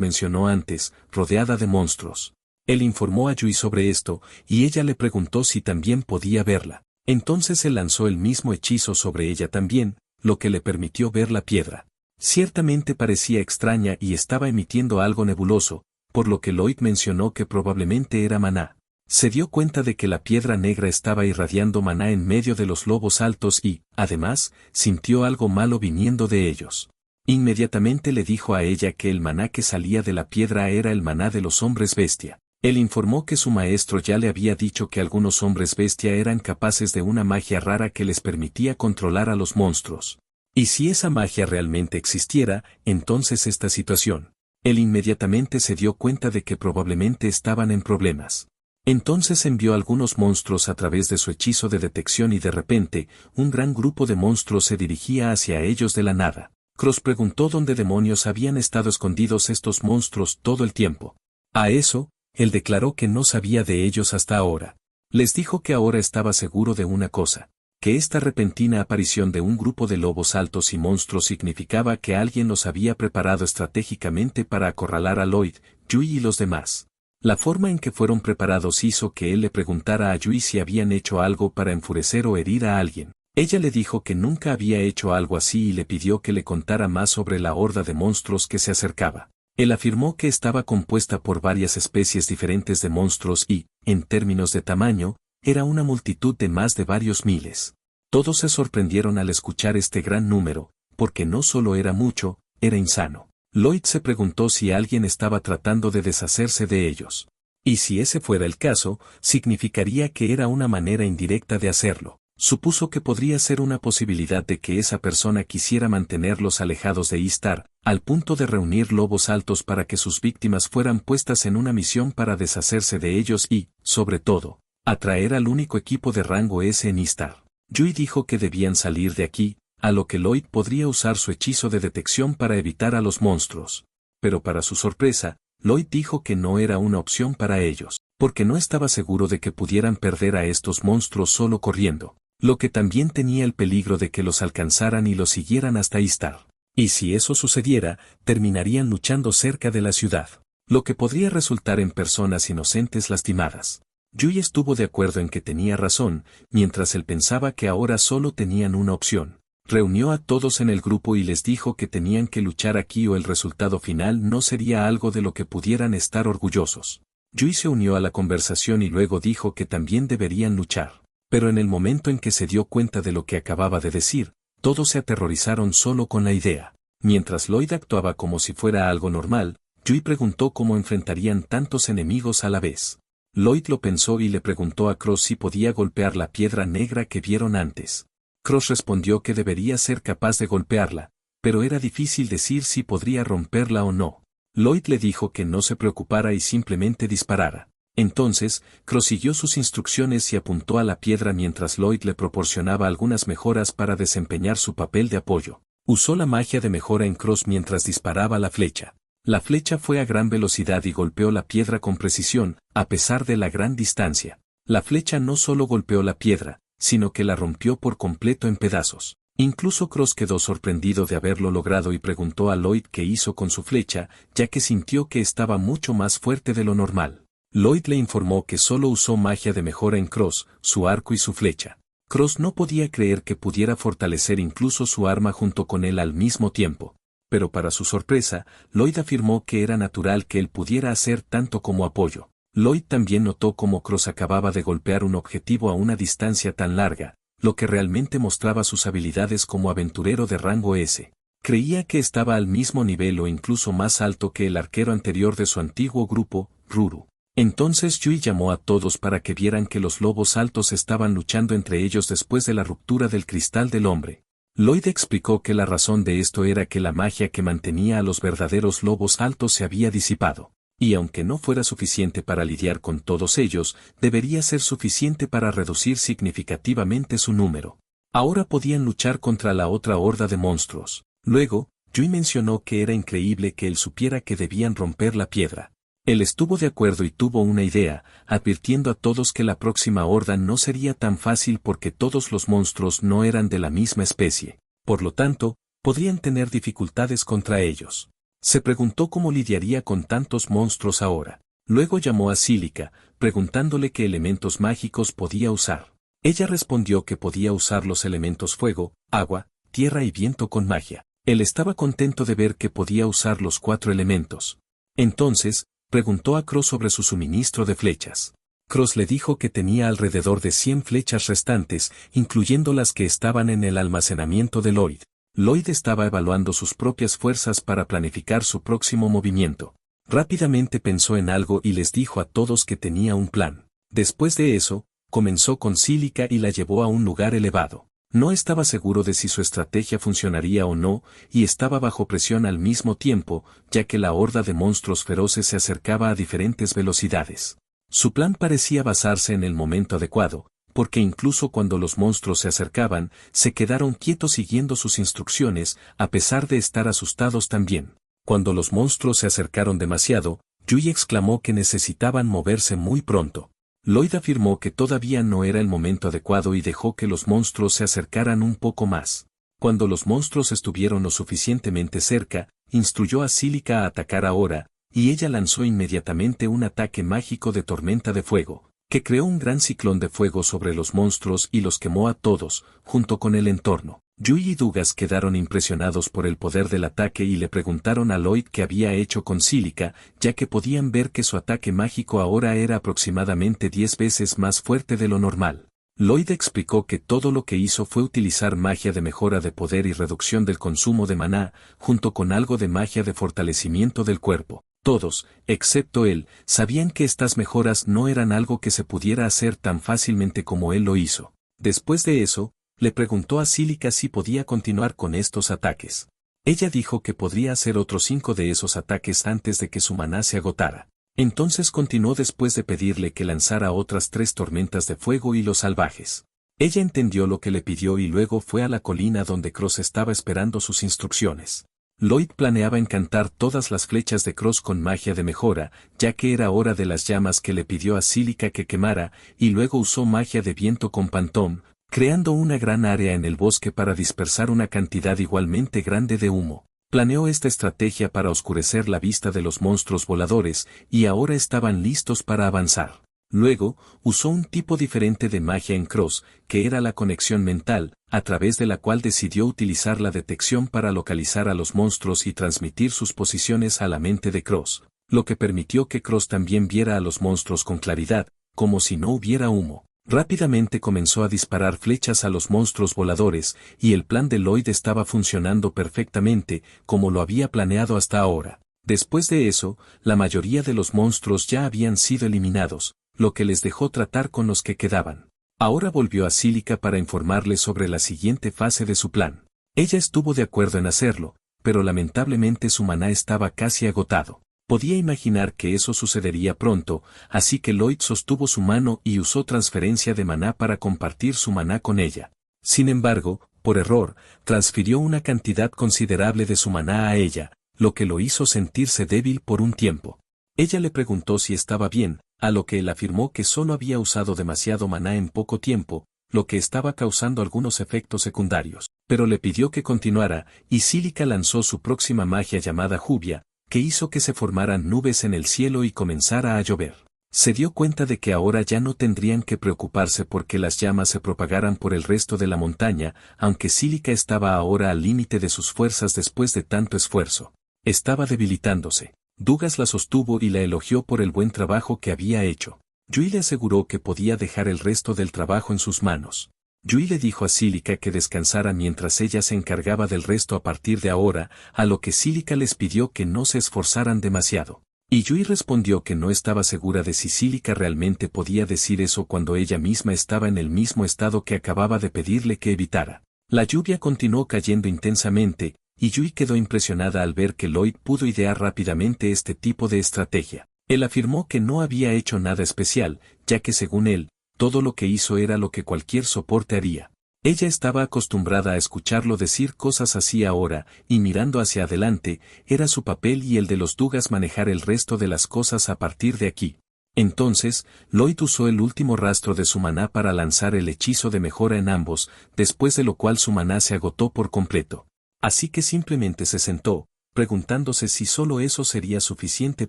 mencionó antes, rodeada de monstruos. Él informó a Yui sobre esto, y ella le preguntó si también podía verla. Entonces él lanzó el mismo hechizo sobre ella también, lo que le permitió ver la piedra. Ciertamente parecía extraña y estaba emitiendo algo nebuloso, por lo que Lloyd mencionó que probablemente era maná. Se dio cuenta de que la piedra negra estaba irradiando maná en medio de los lobos altos y, además, sintió algo malo viniendo de ellos. Inmediatamente le dijo a ella que el maná que salía de la piedra era el maná de los hombres bestia. Él informó que su maestro ya le había dicho que algunos hombres bestia eran capaces de una magia rara que les permitía controlar a los monstruos. Y si esa magia realmente existiera, entonces esta situación. Él inmediatamente se dio cuenta de que probablemente estaban en problemas. Entonces envió algunos monstruos a través de su hechizo de detección y de repente, un gran grupo de monstruos se dirigía hacia ellos de la nada. Cross preguntó dónde demonios habían estado escondidos estos monstruos todo el tiempo. A eso, él declaró que no sabía de ellos hasta ahora. Les dijo que ahora estaba seguro de una cosa, que esta repentina aparición de un grupo de lobos altos y monstruos significaba que alguien los había preparado estratégicamente para acorralar a Lloyd, Yui y los demás. La forma en que fueron preparados hizo que él le preguntara a Yui si habían hecho algo para enfurecer o herir a alguien. Ella le dijo que nunca había hecho algo así y le pidió que le contara más sobre la horda de monstruos que se acercaba. Él afirmó que estaba compuesta por varias especies diferentes de monstruos y, en términos de tamaño, era una multitud de más de varios miles. Todos se sorprendieron al escuchar este gran número, porque no solo era mucho, era insano. Lloyd se preguntó si alguien estaba tratando de deshacerse de ellos. Y si ese fuera el caso, significaría que era una manera indirecta de hacerlo. Supuso que podría ser una posibilidad de que esa persona quisiera mantenerlos alejados de Istar, al punto de reunir lobos altos para que sus víctimas fueran puestas en una misión para deshacerse de ellos y, sobre todo, atraer al único equipo de rango S en Istar. Yui dijo que debían salir de aquí, a lo que Lloyd podría usar su hechizo de detección para evitar a los monstruos. Pero para su sorpresa, Lloyd dijo que no era una opción para ellos, porque no estaba seguro de que pudieran perder a estos monstruos solo corriendo, lo que también tenía el peligro de que los alcanzaran y los siguieran hasta Istar. Y si eso sucediera, terminarían luchando cerca de la ciudad, lo que podría resultar en personas inocentes lastimadas. Yui estuvo de acuerdo en que tenía razón, mientras él pensaba que ahora solo tenían una opción. Reunió a todos en el grupo y les dijo que tenían que luchar aquí o el resultado final no sería algo de lo que pudieran estar orgullosos. Yui se unió a la conversación y luego dijo que también deberían luchar. Pero en el momento en que se dio cuenta de lo que acababa de decir, todos se aterrorizaron solo con la idea. Mientras Lloyd actuaba como si fuera algo normal, Yui preguntó cómo enfrentarían tantos enemigos a la vez. Lloyd lo pensó y le preguntó a Cross si podía golpear la piedra negra que vieron antes. Cross respondió que debería ser capaz de golpearla, pero era difícil decir si podría romperla o no. Lloyd le dijo que no se preocupara y simplemente disparara. Entonces, Cross siguió sus instrucciones y apuntó a la piedra mientras Lloyd le proporcionaba algunas mejoras para desempeñar su papel de apoyo. Usó la magia de mejora en Cross mientras disparaba la flecha. La flecha fue a gran velocidad y golpeó la piedra con precisión, a pesar de la gran distancia. La flecha no solo golpeó la piedra, sino que la rompió por completo en pedazos. Incluso Cross quedó sorprendido de haberlo logrado y preguntó a Lloyd qué hizo con su flecha, ya que sintió que estaba mucho más fuerte de lo normal. Lloyd le informó que solo usó magia de mejora en Cross, su arco y su flecha. Cross no podía creer que pudiera fortalecer incluso su arma junto con él al mismo tiempo. Pero para su sorpresa, Lloyd afirmó que era natural que él pudiera hacer tanto como apoyo. Lloyd también notó cómo Cross acababa de golpear un objetivo a una distancia tan larga, lo que realmente mostraba sus habilidades como aventurero de rango S. Creía que estaba al mismo nivel o incluso más alto que el arquero anterior de su antiguo grupo, Ruru. Entonces Yui llamó a todos para que vieran que los lobos altos estaban luchando entre ellos después de la ruptura del cristal del hombre. Lloyd explicó que la razón de esto era que la magia que mantenía a los verdaderos lobos altos se había disipado. Y aunque no fuera suficiente para lidiar con todos ellos, debería ser suficiente para reducir significativamente su número. Ahora podían luchar contra la otra horda de monstruos. Luego, Yui mencionó que era increíble que él supiera que debían romper la piedra. Él estuvo de acuerdo y tuvo una idea, advirtiendo a todos que la próxima horda no sería tan fácil porque todos los monstruos no eran de la misma especie. Por lo tanto, podrían tener dificultades contra ellos. Se preguntó cómo lidiaría con tantos monstruos ahora. Luego llamó a Cílica, preguntándole qué elementos mágicos podía usar. Ella respondió que podía usar los elementos fuego, agua, tierra y viento con magia. Él estaba contento de ver que podía usar los 4 elementos. Entonces, preguntó a Cross sobre su suministro de flechas. Cross le dijo que tenía alrededor de 100 flechas restantes, incluyendo las que estaban en el almacenamiento de Lloyd. Lloyd estaba evaluando sus propias fuerzas para planificar su próximo movimiento. Rápidamente pensó en algo y les dijo a todos que tenía un plan. Después de eso, comenzó con Cílica y la llevó a un lugar elevado. No estaba seguro de si su estrategia funcionaría o no, y estaba bajo presión al mismo tiempo, ya que la horda de monstruos feroces se acercaba a diferentes velocidades. Su plan parecía basarse en el momento adecuado, porque incluso cuando los monstruos se acercaban, se quedaron quietos siguiendo sus instrucciones, a pesar de estar asustados también. Cuando los monstruos se acercaron demasiado, Yui exclamó que necesitaban moverse muy pronto. Lloyd afirmó que todavía no era el momento adecuado y dejó que los monstruos se acercaran un poco más. Cuando los monstruos estuvieron lo suficientemente cerca, instruyó a Cílica a atacar ahora, y ella lanzó inmediatamente un ataque mágico de tormenta de fuego, que creó un gran ciclón de fuego sobre los monstruos y los quemó a todos, junto con el entorno. Yui y Dugas quedaron impresionados por el poder del ataque y le preguntaron a Lloyd qué había hecho con Cílica, ya que podían ver que su ataque mágico ahora era aproximadamente 10 veces más fuerte de lo normal. Lloyd explicó que todo lo que hizo fue utilizar magia de mejora de poder y reducción del consumo de maná, junto con algo de magia de fortalecimiento del cuerpo. Todos, excepto él, sabían que estas mejoras no eran algo que se pudiera hacer tan fácilmente como él lo hizo. Después de eso, le preguntó a Cílica si podía continuar con estos ataques. Ella dijo que podría hacer otros 5 de esos ataques antes de que su maná se agotara. Entonces continuó después de pedirle que lanzara otras 3 tormentas de fuego y los salvajes. Ella entendió lo que le pidió y luego fue a la colina donde Cross estaba esperando sus instrucciones. Lloyd planeaba encantar todas las flechas de Cross con magia de mejora, ya que era hora de las llamas que le pidió a Cílica que quemara, y luego usó magia de viento con Phantom, creando una gran área en el bosque para dispersar una cantidad igualmente grande de humo. Planeó esta estrategia para oscurecer la vista de los monstruos voladores, y ahora estaban listos para avanzar. Luego, usó un tipo diferente de magia en Cross, que era la conexión mental, a través de la cual decidió utilizar la detección para localizar a los monstruos y transmitir sus posiciones a la mente de Cross, lo que permitió que Cross también viera a los monstruos con claridad, como si no hubiera humo. Rápidamente comenzó a disparar flechas a los monstruos voladores, y el plan de Lloyd estaba funcionando perfectamente, como lo había planeado hasta ahora. Después de eso, la mayoría de los monstruos ya habían sido eliminados, lo que les dejó tratar con los que quedaban. Ahora volvió a Cílica para informarle sobre la siguiente fase de su plan. Ella estuvo de acuerdo en hacerlo, pero lamentablemente su maná estaba casi agotado. Podía imaginar que eso sucedería pronto, así que Lloyd sostuvo su mano y usó transferencia de maná para compartir su maná con ella. Sin embargo, por error, transfirió una cantidad considerable de su maná a ella, lo que lo hizo sentirse débil por un tiempo. Ella le preguntó si estaba bien, a lo que él afirmó que solo había usado demasiado maná en poco tiempo, lo que estaba causando algunos efectos secundarios, pero le pidió que continuara, y Cílica lanzó su próxima magia llamada lluvia, que hizo que se formaran nubes en el cielo y comenzara a llover. Se dio cuenta de que ahora ya no tendrían que preocuparse porque las llamas se propagaran por el resto de la montaña, aunque Cílica estaba ahora al límite de sus fuerzas después de tanto esfuerzo. Estaba debilitándose. Dugas la sostuvo y la elogió por el buen trabajo que había hecho. Yui le aseguró que podía dejar el resto del trabajo en sus manos. Yui le dijo a Cílica que descansara mientras ella se encargaba del resto a partir de ahora, a lo que Cílica les pidió que no se esforzaran demasiado. Y Yui respondió que no estaba segura de si Cílica realmente podía decir eso cuando ella misma estaba en el mismo estado que acababa de pedirle que evitara. La lluvia continuó cayendo intensamente, y Yui quedó impresionada al ver que Lloyd pudo idear rápidamente este tipo de estrategia. Él afirmó que no había hecho nada especial, ya que según él, todo lo que hizo era lo que cualquier soporte haría. Ella estaba acostumbrada a escucharlo decir cosas así ahora, y mirando hacia adelante, era su papel y el de los Dugas manejar el resto de las cosas a partir de aquí. Entonces, Lloyd usó el último rastro de su maná para lanzar el hechizo de mejora en ambos, después de lo cual su maná se agotó por completo. Así que simplemente se sentó, preguntándose si solo eso sería suficiente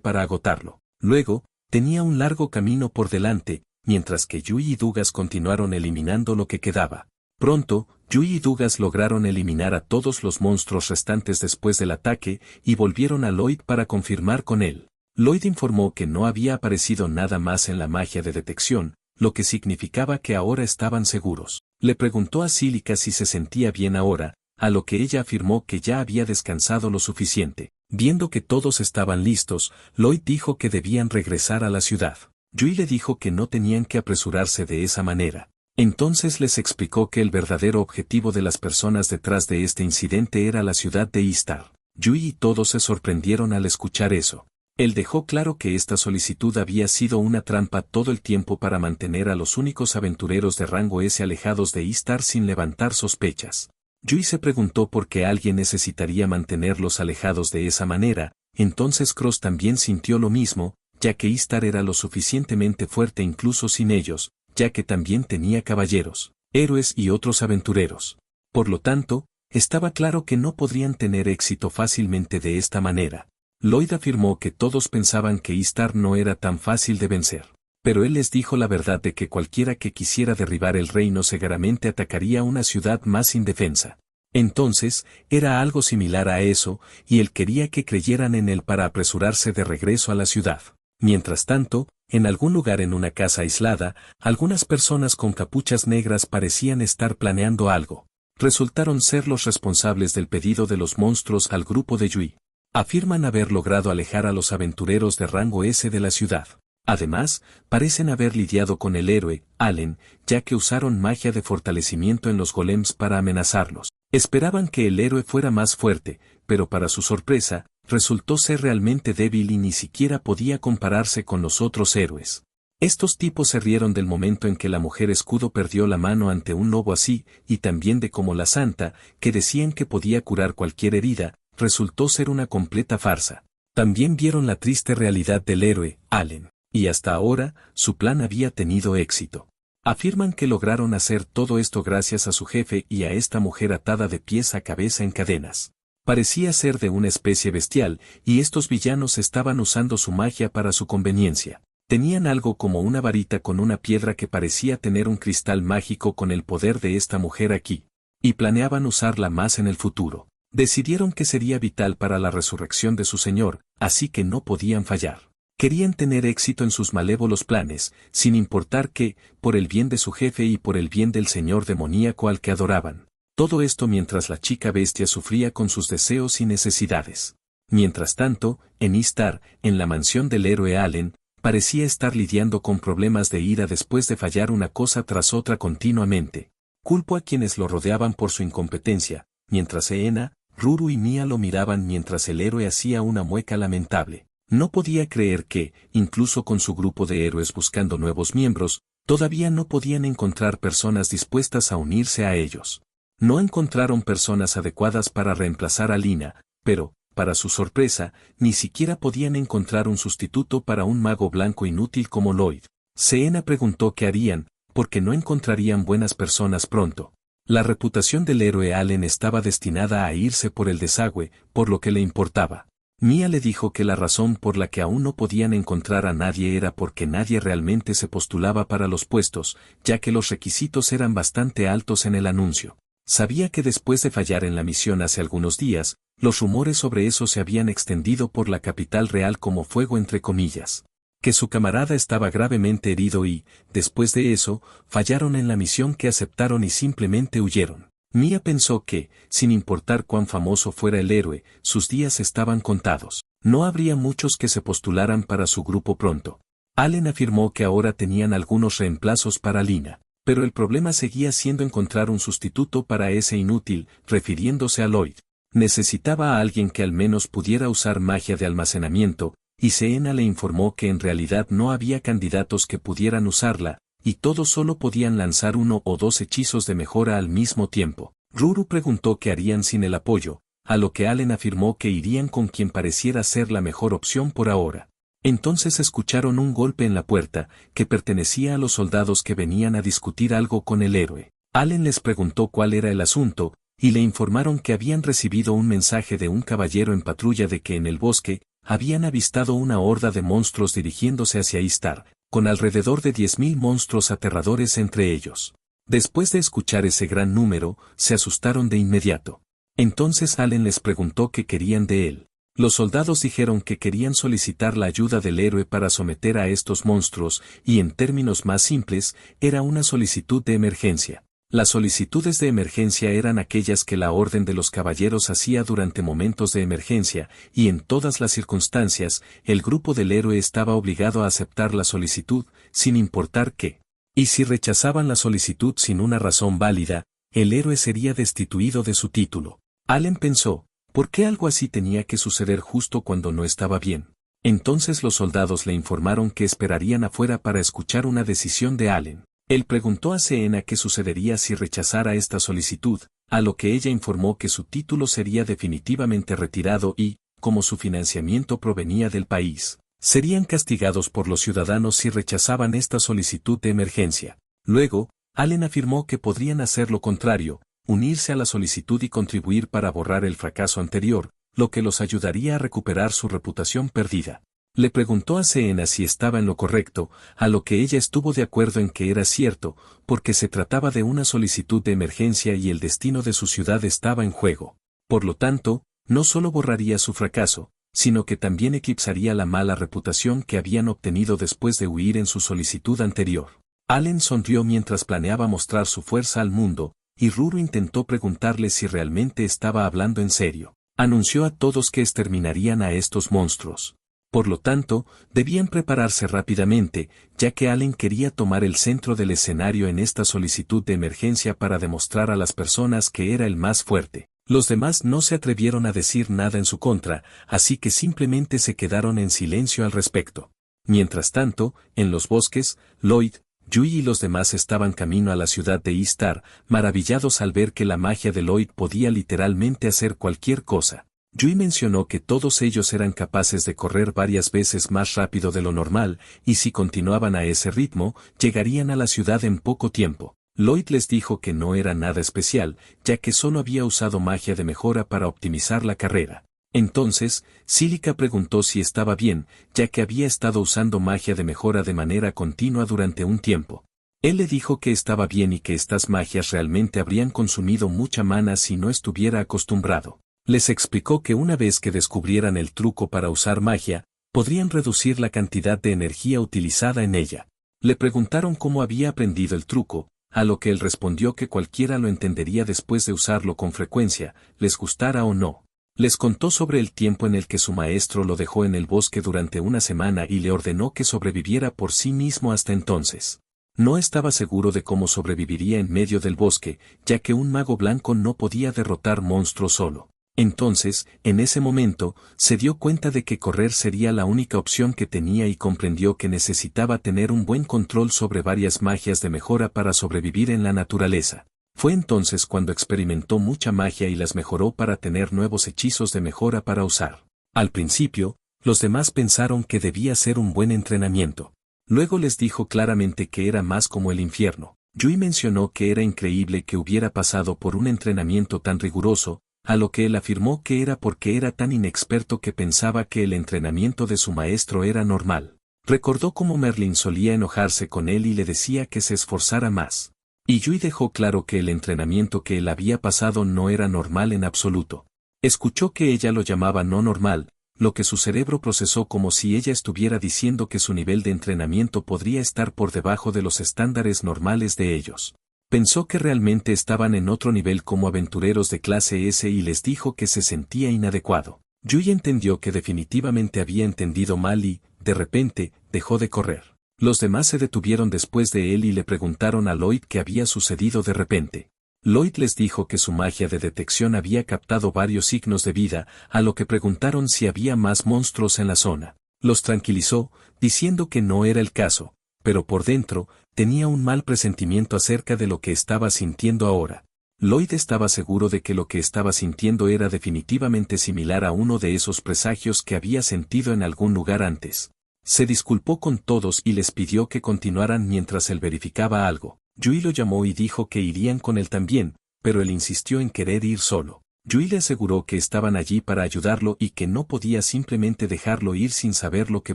para agotarlo. Luego, tenía un largo camino por delante, mientras que Yui y Dugas continuaron eliminando lo que quedaba. Pronto, Yui y Dugas lograron eliminar a todos los monstruos restantes después del ataque y volvieron a Lloyd para confirmar con él. Lloyd informó que no había aparecido nada más en la magia de detección, lo que significaba que ahora estaban seguros. Le preguntó a Cílica si se sentía bien ahora, a lo que ella afirmó que ya había descansado lo suficiente. Viendo que todos estaban listos, Lloyd dijo que debían regresar a la ciudad. Yui le dijo que no tenían que apresurarse de esa manera. Entonces les explicó que el verdadero objetivo de las personas detrás de este incidente era la ciudad de Istar. Yui y todos se sorprendieron al escuchar eso. Él dejó claro que esta solicitud había sido una trampa todo el tiempo para mantener a los únicos aventureros de rango S alejados de Istar sin levantar sospechas. Yui se preguntó por qué alguien necesitaría mantenerlos alejados de esa manera, entonces Cross también sintió lo mismo, ya que Istar era lo suficientemente fuerte incluso sin ellos, ya que también tenía caballeros, héroes y otros aventureros. Por lo tanto, estaba claro que no podrían tener éxito fácilmente de esta manera. Lloyd afirmó que todos pensaban que Istar no era tan fácil de vencer. Pero él les dijo la verdad de que cualquiera que quisiera derribar el reino seguramente atacaría una ciudad más indefensa. Entonces, era algo similar a eso, y él quería que creyeran en él para apresurarse de regreso a la ciudad. Mientras tanto, en algún lugar en una casa aislada, algunas personas con capuchas negras parecían estar planeando algo. Resultaron ser los responsables del pedido de los monstruos al grupo de Yui. Afirman haber logrado alejar a los aventureros de rango S de la ciudad. Además, parecen haber lidiado con el héroe, Allen, ya que usaron magia de fortalecimiento en los golems para amenazarlos. Esperaban que el héroe fuera más fuerte, pero para su sorpresa, resultó ser realmente débil y ni siquiera podía compararse con los otros héroes. Estos tipos se rieron del momento en que la mujer escudo perdió la mano ante un lobo así, y también de cómo la santa, que decían que podía curar cualquier herida, resultó ser una completa farsa. También vieron la triste realidad del héroe, Allen, y hasta ahora, su plan había tenido éxito. Afirman que lograron hacer todo esto gracias a su jefe y a esta mujer atada de pies a cabeza en cadenas. Parecía ser de una especie bestial, y estos villanos estaban usando su magia para su conveniencia. Tenían algo como una varita con una piedra que parecía tener un cristal mágico con el poder de esta mujer aquí, y planeaban usarla más en el futuro. Decidieron que sería vital para la resurrección de su señor, así que no podían fallar. Querían tener éxito en sus malévolos planes, sin importar que, por el bien de su jefe y por el bien del señor demoníaco al que adoraban. Todo esto mientras la chica bestia sufría con sus deseos y necesidades. Mientras tanto, en Istar, en la mansión del héroe Allen, parecía estar lidiando con problemas de ira después de fallar una cosa tras otra continuamente. Culpó a quienes lo rodeaban por su incompetencia, mientras Eena, Ruru y Mia lo miraban mientras el héroe hacía una mueca lamentable. No podía creer que, incluso con su grupo de héroes buscando nuevos miembros, todavía no podían encontrar personas dispuestas a unirse a ellos. No encontraron personas adecuadas para reemplazar a Lina, pero, para su sorpresa, ni siquiera podían encontrar un sustituto para un mago blanco inútil como Lloyd. Seena preguntó qué harían, porque no encontrarían buenas personas pronto. La reputación del héroe Allen estaba destinada a irse por el desagüe, por lo que le importaba. Mia le dijo que la razón por la que aún no podían encontrar a nadie era porque nadie realmente se postulaba para los puestos, ya que los requisitos eran bastante altos en el anuncio. Sabía que después de fallar en la misión hace algunos días, los rumores sobre eso se habían extendido por la capital real como fuego entre comillas. Que su camarada estaba gravemente herido y, después de eso, fallaron en la misión que aceptaron y simplemente huyeron. Mia pensó que, sin importar cuán famoso fuera el héroe, sus días estaban contados. No habría muchos que se postularan para su grupo pronto. Allen afirmó que ahora tenían algunos reemplazos para Lina, pero el problema seguía siendo encontrar un sustituto para ese inútil, refiriéndose a Lloyd. Necesitaba a alguien que al menos pudiera usar magia de almacenamiento, y Seena le informó que en realidad no había candidatos que pudieran usarla, y todos solo podían lanzar 1 o 2 hechizos de mejora al mismo tiempo. Ruru preguntó qué harían sin el apoyo, a lo que Allen afirmó que irían con quien pareciera ser la mejor opción por ahora. Entonces escucharon un golpe en la puerta, que pertenecía a los soldados que venían a discutir algo con el héroe. Allen les preguntó cuál era el asunto, y le informaron que habían recibido un mensaje de un caballero en patrulla de que en el bosque habían avistado una horda de monstruos dirigiéndose hacia Istar, con alrededor de 10.000 monstruos aterradores entre ellos. Después de escuchar ese gran número, se asustaron de inmediato. Entonces Allen les preguntó qué querían de él. Los soldados dijeron que querían solicitar la ayuda del héroe para someter a estos monstruos, y en términos más simples, era una solicitud de emergencia. Las solicitudes de emergencia eran aquellas que la Orden de los Caballeros hacía durante momentos de emergencia, y en todas las circunstancias, el grupo del héroe estaba obligado a aceptar la solicitud, sin importar qué. Y si rechazaban la solicitud sin una razón válida, el héroe sería destituido de su título. Allen pensó, ¿por qué algo así tenía que suceder justo cuando no estaba bien? Entonces los soldados le informaron que esperarían afuera para escuchar una decisión de Allen. Él preguntó a Seena qué sucedería si rechazara esta solicitud, a lo que ella informó que su título sería definitivamente retirado y, como su financiamiento provenía del país, serían castigados por los ciudadanos si rechazaban esta solicitud de emergencia. Luego, Allen afirmó que podrían hacer lo contrario, unirse a la solicitud y contribuir para borrar el fracaso anterior, lo que los ayudaría a recuperar su reputación perdida. Le preguntó a Seena si estaba en lo correcto, a lo que ella estuvo de acuerdo en que era cierto, porque se trataba de una solicitud de emergencia y el destino de su ciudad estaba en juego. Por lo tanto, no solo borraría su fracaso, sino que también eclipsaría la mala reputación que habían obtenido después de huir en su solicitud anterior. Allen sonrió mientras planeaba mostrar su fuerza al mundo, y Ruru intentó preguntarle si realmente estaba hablando en serio. Anunció a todos que exterminarían a estos monstruos. Por lo tanto, debían prepararse rápidamente, ya que Allen quería tomar el centro del escenario en esta solicitud de emergencia para demostrar a las personas que era el más fuerte. Los demás no se atrevieron a decir nada en su contra, así que simplemente se quedaron en silencio al respecto. Mientras tanto, en los bosques, Lloyd, Yui y los demás estaban camino a la ciudad de Istar, maravillados al ver que la magia de Lloyd podía literalmente hacer cualquier cosa. Yui mencionó que todos ellos eran capaces de correr varias veces más rápido de lo normal, y si continuaban a ese ritmo, llegarían a la ciudad en poco tiempo. Lloyd les dijo que no era nada especial, ya que solo había usado magia de mejora para optimizar la carrera. Entonces, Cílica preguntó si estaba bien, ya que había estado usando magia de mejora de manera continua durante un tiempo. Él le dijo que estaba bien y que estas magias realmente habrían consumido mucha mana si no estuviera acostumbrado. Les explicó que una vez que descubrieran el truco para usar magia, podrían reducir la cantidad de energía utilizada en ella. Le preguntaron cómo había aprendido el truco, a lo que él respondió que cualquiera lo entendería después de usarlo con frecuencia, les gustara o no. Les contó sobre el tiempo en el que su maestro lo dejó en el bosque durante una semana y le ordenó que sobreviviera por sí mismo hasta entonces. No estaba seguro de cómo sobreviviría en medio del bosque, ya que un mago blanco no podía derrotar monstruos solo. Entonces, en ese momento, se dio cuenta de que correr sería la única opción que tenía y comprendió que necesitaba tener un buen control sobre varias magias de mejora para sobrevivir en la naturaleza. Fue entonces cuando experimentó mucha magia y las mejoró para tener nuevos hechizos de mejora para usar. Al principio, los demás pensaron que debía ser un buen entrenamiento. Luego les dijo claramente que era más como el infierno. Yui mencionó que era increíble que hubiera pasado por un entrenamiento tan riguroso, a lo que él afirmó que era porque era tan inexperto que pensaba que el entrenamiento de su maestro era normal. Recordó cómo Merlin solía enojarse con él y le decía que se esforzara más. Y Yui dejó claro que el entrenamiento que él había pasado no era normal en absoluto. Escuchó que ella lo llamaba no normal, lo que su cerebro procesó como si ella estuviera diciendo que su nivel de entrenamiento podría estar por debajo de los estándares normales de ellos. Pensó que realmente estaban en otro nivel como aventureros de clase S y les dijo que se sentía inadecuado. Yui entendió que definitivamente había entendido mal y, de repente, dejó de correr. Los demás se detuvieron después de él y le preguntaron a Lloyd qué había sucedido de repente. Lloyd les dijo que su magia de detección había captado varios signos de vida, a lo que preguntaron si había más monstruos en la zona. Los tranquilizó, diciendo que no era el caso, pero por dentro, tenía un mal presentimiento acerca de lo que estaba sintiendo ahora. Lloyd estaba seguro de que lo que estaba sintiendo era definitivamente similar a uno de esos presagios que había sentido en algún lugar antes. Se disculpó con todos y les pidió que continuaran mientras él verificaba algo. Yui lo llamó y dijo que irían con él también, pero él insistió en querer ir solo. Yui le aseguró que estaban allí para ayudarlo y que no podía simplemente dejarlo ir sin saber lo que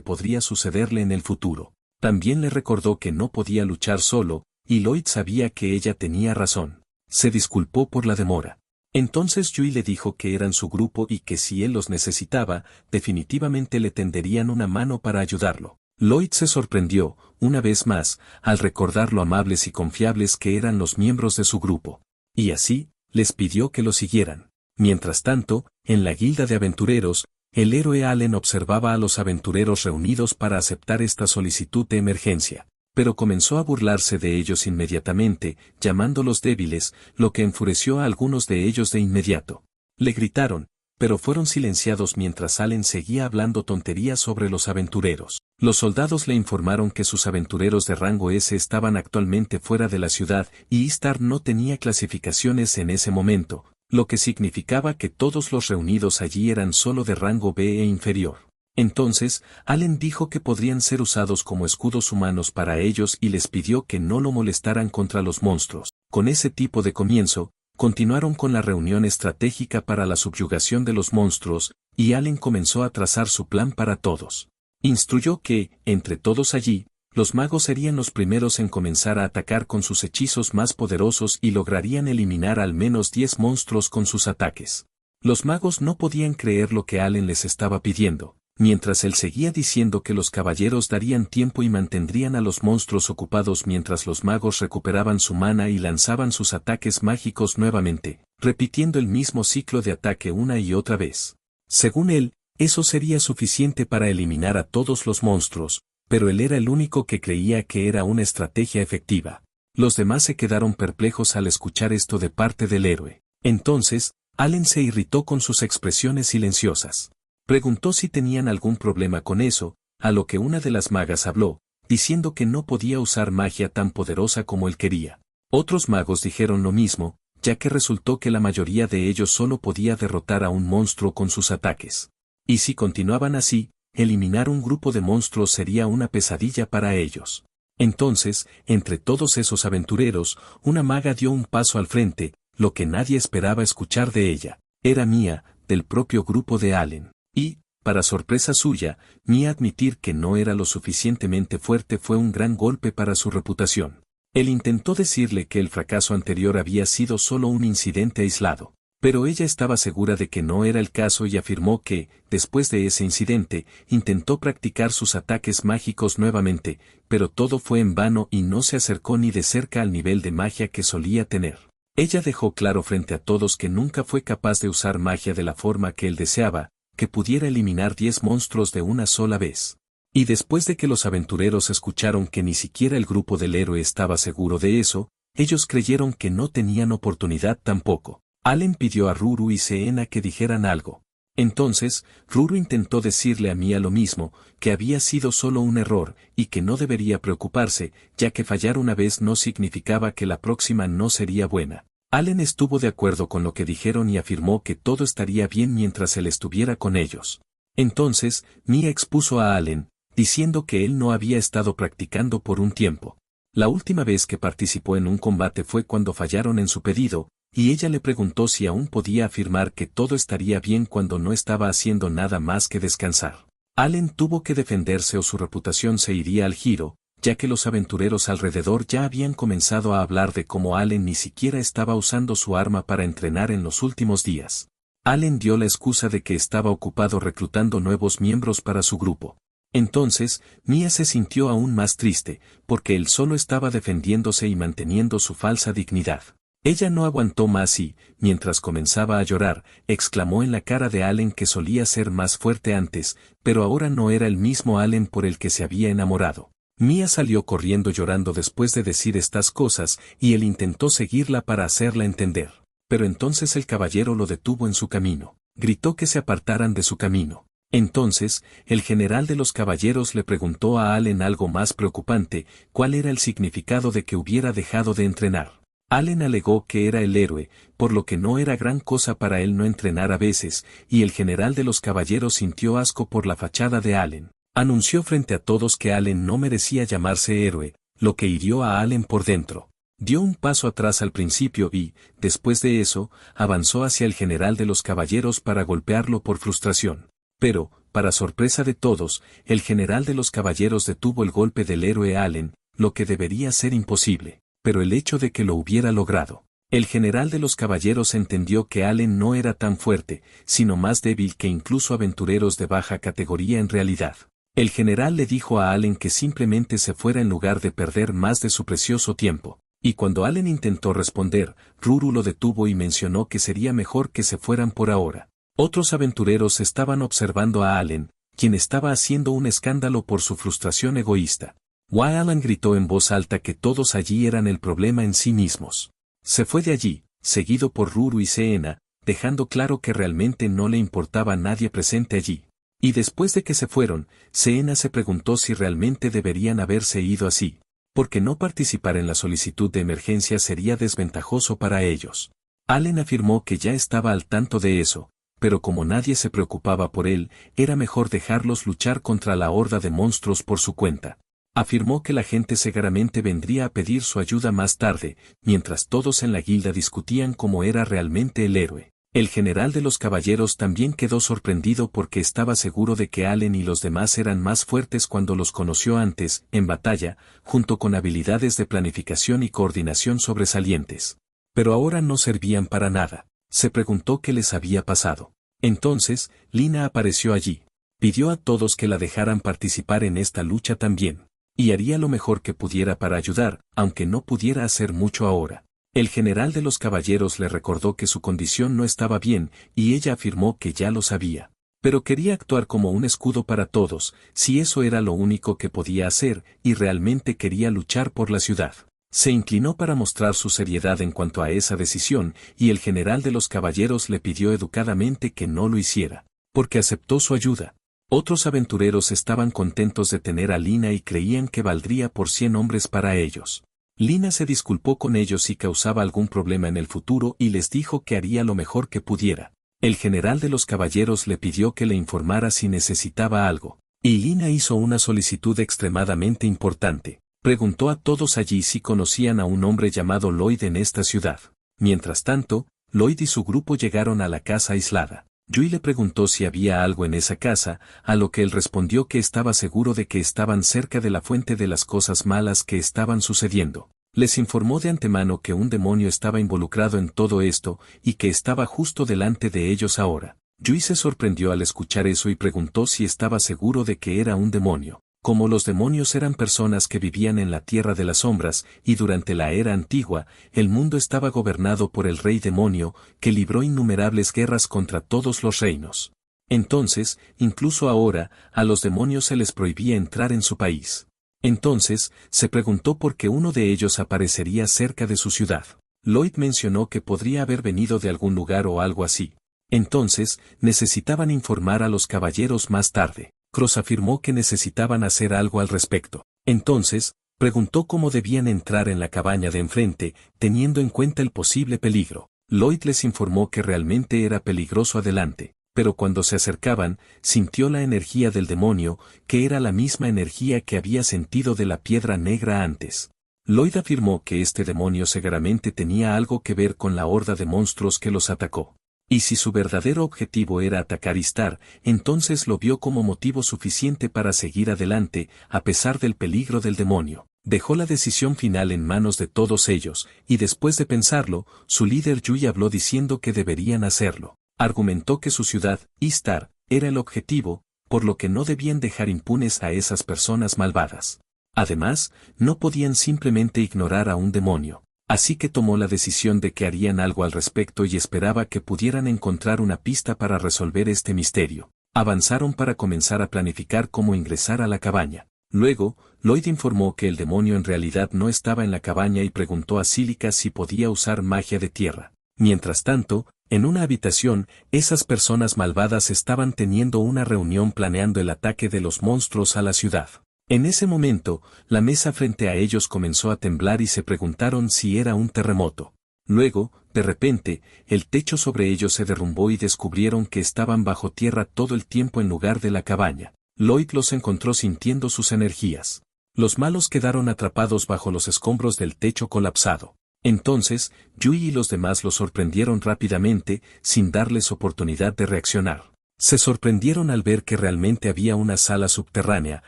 podría sucederle en el futuro. También le recordó que no podía luchar solo, y Lloyd sabía que ella tenía razón. Se disculpó por la demora. Entonces Yui le dijo que eran su grupo y que si él los necesitaba, definitivamente le tenderían una mano para ayudarlo. Lloyd se sorprendió, una vez más, al recordar lo amables y confiables que eran los miembros de su grupo. Y así, les pidió que lo siguieran. Mientras tanto, en la guilda de aventureros, el héroe Allen observaba a los aventureros reunidos para aceptar esta solicitud de emergencia, pero comenzó a burlarse de ellos inmediatamente, llamándolos débiles, lo que enfureció a algunos de ellos de inmediato. Le gritaron, pero fueron silenciados mientras Allen seguía hablando tonterías sobre los aventureros. Los soldados le informaron que sus aventureros de rango S estaban actualmente fuera de la ciudad y Istar no tenía clasificaciones en ese momento, lo que significaba que todos los reunidos allí eran solo de rango B e inferior. Entonces, Allen dijo que podrían ser usados como escudos humanos para ellos y les pidió que no lo molestaran contra los monstruos. Con ese tipo de comienzo, continuaron con la reunión estratégica para la subyugación de los monstruos, y Allen comenzó a trazar su plan para todos. Instruyó que, entre todos allí, los magos serían los primeros en comenzar a atacar con sus hechizos más poderosos y lograrían eliminar al menos 10 monstruos con sus ataques. Los magos no podían creer lo que Allen les estaba pidiendo, mientras él seguía diciendo que los caballeros darían tiempo y mantendrían a los monstruos ocupados mientras los magos recuperaban su mana y lanzaban sus ataques mágicos nuevamente, repitiendo el mismo ciclo de ataque una y otra vez. Según él, eso sería suficiente para eliminar a todos los monstruos, pero él era el único que creía que era una estrategia efectiva. Los demás se quedaron perplejos al escuchar esto de parte del héroe. Entonces, Allen se irritó con sus expresiones silenciosas. Preguntó si tenían algún problema con eso, a lo que una de las magas habló, diciendo que no podía usar magia tan poderosa como él quería. Otros magos dijeron lo mismo, ya que resultó que la mayoría de ellos solo podía derrotar a un monstruo con sus ataques. Y si continuaban así, eliminar un grupo de monstruos sería una pesadilla para ellos. Entonces, entre todos esos aventureros, una maga dio un paso al frente, lo que nadie esperaba escuchar de ella. Era Mia, del propio grupo de Allen. Y, para sorpresa suya, Mia admitir que no era lo suficientemente fuerte fue un gran golpe para su reputación. Él intentó decirle que el fracaso anterior había sido solo un incidente aislado. Pero ella estaba segura de que no era el caso y afirmó que, después de ese incidente, intentó practicar sus ataques mágicos nuevamente, pero todo fue en vano y no se acercó ni de cerca al nivel de magia que solía tener. Ella dejó claro frente a todos que nunca fue capaz de usar magia de la forma que él deseaba, que pudiera eliminar 10 monstruos de una sola vez. Y después de que los aventureros escucharon que ni siquiera el grupo del héroe estaba seguro de eso, ellos creyeron que no tenían oportunidad tampoco. Allen pidió a Ruru y Seena que dijeran algo. Entonces, Ruru intentó decirle a Mia lo mismo, que había sido solo un error, y que no debería preocuparse, ya que fallar una vez no significaba que la próxima no sería buena. Allen estuvo de acuerdo con lo que dijeron y afirmó que todo estaría bien mientras él estuviera con ellos. Entonces, Mia expuso a Allen, diciendo que él no había estado practicando por un tiempo. La última vez que participó en un combate fue cuando fallaron en su pedido, y ella le preguntó si aún podía afirmar que todo estaría bien cuando no estaba haciendo nada más que descansar. Allen tuvo que defenderse o su reputación se iría al giro, ya que los aventureros alrededor ya habían comenzado a hablar de cómo Allen ni siquiera estaba usando su arma para entrenar en los últimos días. Allen dio la excusa de que estaba ocupado reclutando nuevos miembros para su grupo. Entonces, Mia se sintió aún más triste, porque él solo estaba defendiéndose y manteniendo su falsa dignidad. Ella no aguantó más y, mientras comenzaba a llorar, exclamó en la cara de Allen que solía ser más fuerte antes, pero ahora no era el mismo Allen por el que se había enamorado. Mia salió corriendo llorando después de decir estas cosas, y él intentó seguirla para hacerla entender. Pero entonces el caballero lo detuvo en su camino. Gritó que se apartaran de su camino. Entonces, el general de los caballeros le preguntó a Allen algo más preocupante, cuál era el significado de que hubiera dejado de entrenar. Allen alegó que era el héroe, por lo que no era gran cosa para él no entrenar a veces, y el general de los caballeros sintió asco por la fachada de Allen. Anunció frente a todos que Allen no merecía llamarse héroe, lo que hirió a Allen por dentro. Dio un paso atrás al principio y, después de eso, avanzó hacia el general de los caballeros para golpearlo por frustración. Pero, para sorpresa de todos, el general de los caballeros detuvo el golpe del héroe Allen, lo que debería ser imposible, pero el hecho de que lo hubiera logrado. El general de los caballeros entendió que Allen no era tan fuerte, sino más débil que incluso aventureros de baja categoría en realidad. El general le dijo a Allen que simplemente se fuera en lugar de perder más de su precioso tiempo. Y cuando Allen intentó responder, Ruru lo detuvo y mencionó que sería mejor que se fueran por ahora. Otros aventureros estaban observando a Allen, quien estaba haciendo un escándalo por su frustración egoísta. Allen gritó en voz alta que todos allí eran el problema en sí mismos. Se fue de allí, seguido por Ruru y Seena, dejando claro que realmente no le importaba a nadie presente allí. Y después de que se fueron, Seena se preguntó si realmente deberían haberse ido así, porque no participar en la solicitud de emergencia sería desventajoso para ellos. Allen afirmó que ya estaba al tanto de eso, pero como nadie se preocupaba por él, era mejor dejarlos luchar contra la horda de monstruos por su cuenta. Afirmó que la gente seguramente vendría a pedir su ayuda más tarde, mientras todos en la guilda discutían cómo era realmente el héroe. El general de los caballeros también quedó sorprendido porque estaba seguro de que Allen y los demás eran más fuertes cuando los conoció antes, en batalla, junto con habilidades de planificación y coordinación sobresalientes. Pero ahora no servían para nada. Se preguntó qué les había pasado. Entonces, Lina apareció allí. Pidió a todos que la dejaran participar en esta lucha también. Y haría lo mejor que pudiera para ayudar, aunque no pudiera hacer mucho ahora. El general de los caballeros le recordó que su condición no estaba bien, y ella afirmó que ya lo sabía. Pero quería actuar como un escudo para todos, si eso era lo único que podía hacer, y realmente quería luchar por la ciudad. Se inclinó para mostrar su seriedad en cuanto a esa decisión, y el general de los caballeros le pidió educadamente que no lo hiciera, porque aceptó su ayuda. Otros aventureros estaban contentos de tener a Lina y creían que valdría por 100 hombres para ellos. Lina se disculpó con ellos si causaba algún problema en el futuro y les dijo que haría lo mejor que pudiera. El general de los caballeros le pidió que le informara si necesitaba algo, y Lina hizo una solicitud extremadamente importante. Preguntó a todos allí si conocían a un hombre llamado Lloyd en esta ciudad. Mientras tanto, Lloyd y su grupo llegaron a la casa aislada. Yui le preguntó si había algo en esa casa, a lo que él respondió que estaba seguro de que estaban cerca de la fuente de las cosas malas que estaban sucediendo. Les informó de antemano que un demonio estaba involucrado en todo esto, y que estaba justo delante de ellos ahora. Yui se sorprendió al escuchar eso y preguntó si estaba seguro de que era un demonio. Como los demonios eran personas que vivían en la tierra de las sombras, y durante la era antigua, el mundo estaba gobernado por el rey demonio, que libró innumerables guerras contra todos los reinos. Entonces, incluso ahora, a los demonios se les prohibía entrar en su país. Entonces, se preguntó por qué uno de ellos aparecería cerca de su ciudad. Lloyd mencionó que podría haber venido de algún lugar o algo así. Entonces, necesitaban informar a los caballeros más tarde. Cross afirmó que necesitaban hacer algo al respecto. Entonces, preguntó cómo debían entrar en la cabaña de enfrente, teniendo en cuenta el posible peligro. Lloyd les informó que realmente era peligroso adelante, pero cuando se acercaban, sintió la energía del demonio, que era la misma energía que había sentido de la piedra negra antes. Lloyd afirmó que este demonio seguramente tenía algo que ver con la horda de monstruos que los atacó. Y si su verdadero objetivo era atacar Istar, entonces lo vio como motivo suficiente para seguir adelante, a pesar del peligro del demonio. Dejó la decisión final en manos de todos ellos, y después de pensarlo, su líder Yui habló diciendo que deberían hacerlo. Argumentó que su ciudad, Istar, era el objetivo, por lo que no debían dejar impunes a esas personas malvadas. Además, no podían simplemente ignorar a un demonio. Así que tomó la decisión de que harían algo al respecto y esperaba que pudieran encontrar una pista para resolver este misterio. Avanzaron para comenzar a planificar cómo ingresar a la cabaña. Luego, Lloyd informó que el demonio en realidad no estaba en la cabaña y preguntó a Cílica si podía usar magia de tierra. Mientras tanto, en una habitación, esas personas malvadas estaban teniendo una reunión planeando el ataque de los monstruos a la ciudad. En ese momento, la mesa frente a ellos comenzó a temblar y se preguntaron si era un terremoto. Luego, de repente, el techo sobre ellos se derrumbó y descubrieron que estaban bajo tierra todo el tiempo en lugar de la cabaña. Lloyd los encontró sintiendo sus energías. Los malos quedaron atrapados bajo los escombros del techo colapsado. Entonces, Yui y los demás los sorprendieron rápidamente, sin darles oportunidad de reaccionar. Se sorprendieron al ver que realmente había una sala subterránea,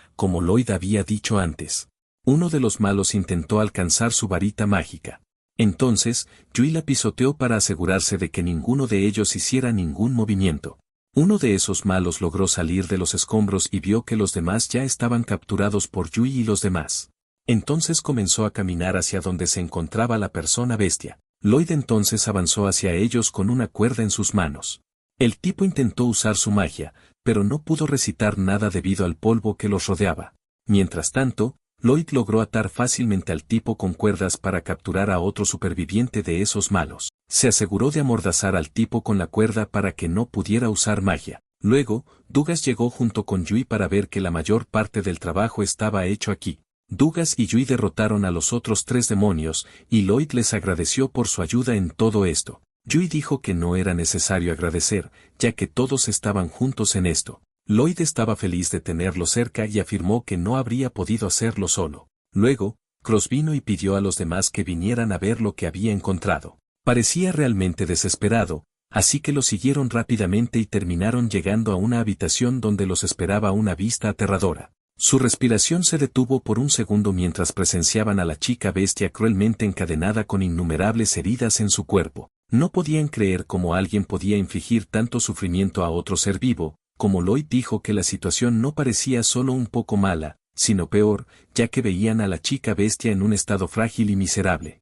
como Lloyd había dicho antes. Uno de los malos intentó alcanzar su varita mágica. Entonces, Yui la pisoteó para asegurarse de que ninguno de ellos hiciera ningún movimiento. Uno de esos malos logró salir de los escombros y vio que los demás ya estaban capturados por Yui y los demás. Entonces comenzó a caminar hacia donde se encontraba la persona bestia. Lloyd entonces avanzó hacia ellos con una cuerda en sus manos. El tipo intentó usar su magia, pero no pudo recitar nada debido al polvo que los rodeaba. Mientras tanto, Lloyd logró atar fácilmente al tipo con cuerdas para capturar a otro superviviente de esos malos. Se aseguró de amordazar al tipo con la cuerda para que no pudiera usar magia. Luego, Dugas llegó junto con Yui para ver que la mayor parte del trabajo estaba hecho aquí. Dugas y Yui derrotaron a los otros 3 demonios, y Lloyd les agradeció por su ayuda en todo esto. Yui dijo que no era necesario agradecer, ya que todos estaban juntos en esto. Lloyd estaba feliz de tenerlo cerca y afirmó que no habría podido hacerlo solo. Luego, Cross vino y pidió a los demás que vinieran a ver lo que había encontrado. Parecía realmente desesperado, así que lo siguieron rápidamente y terminaron llegando a una habitación donde los esperaba una vista aterradora. Su respiración se detuvo por un segundo mientras presenciaban a la chica bestia cruelmente encadenada con innumerables heridas en su cuerpo. No podían creer cómo alguien podía infligir tanto sufrimiento a otro ser vivo. Como Lloyd dijo que la situación no parecía solo un poco mala, sino peor, ya que veían a la chica bestia en un estado frágil y miserable.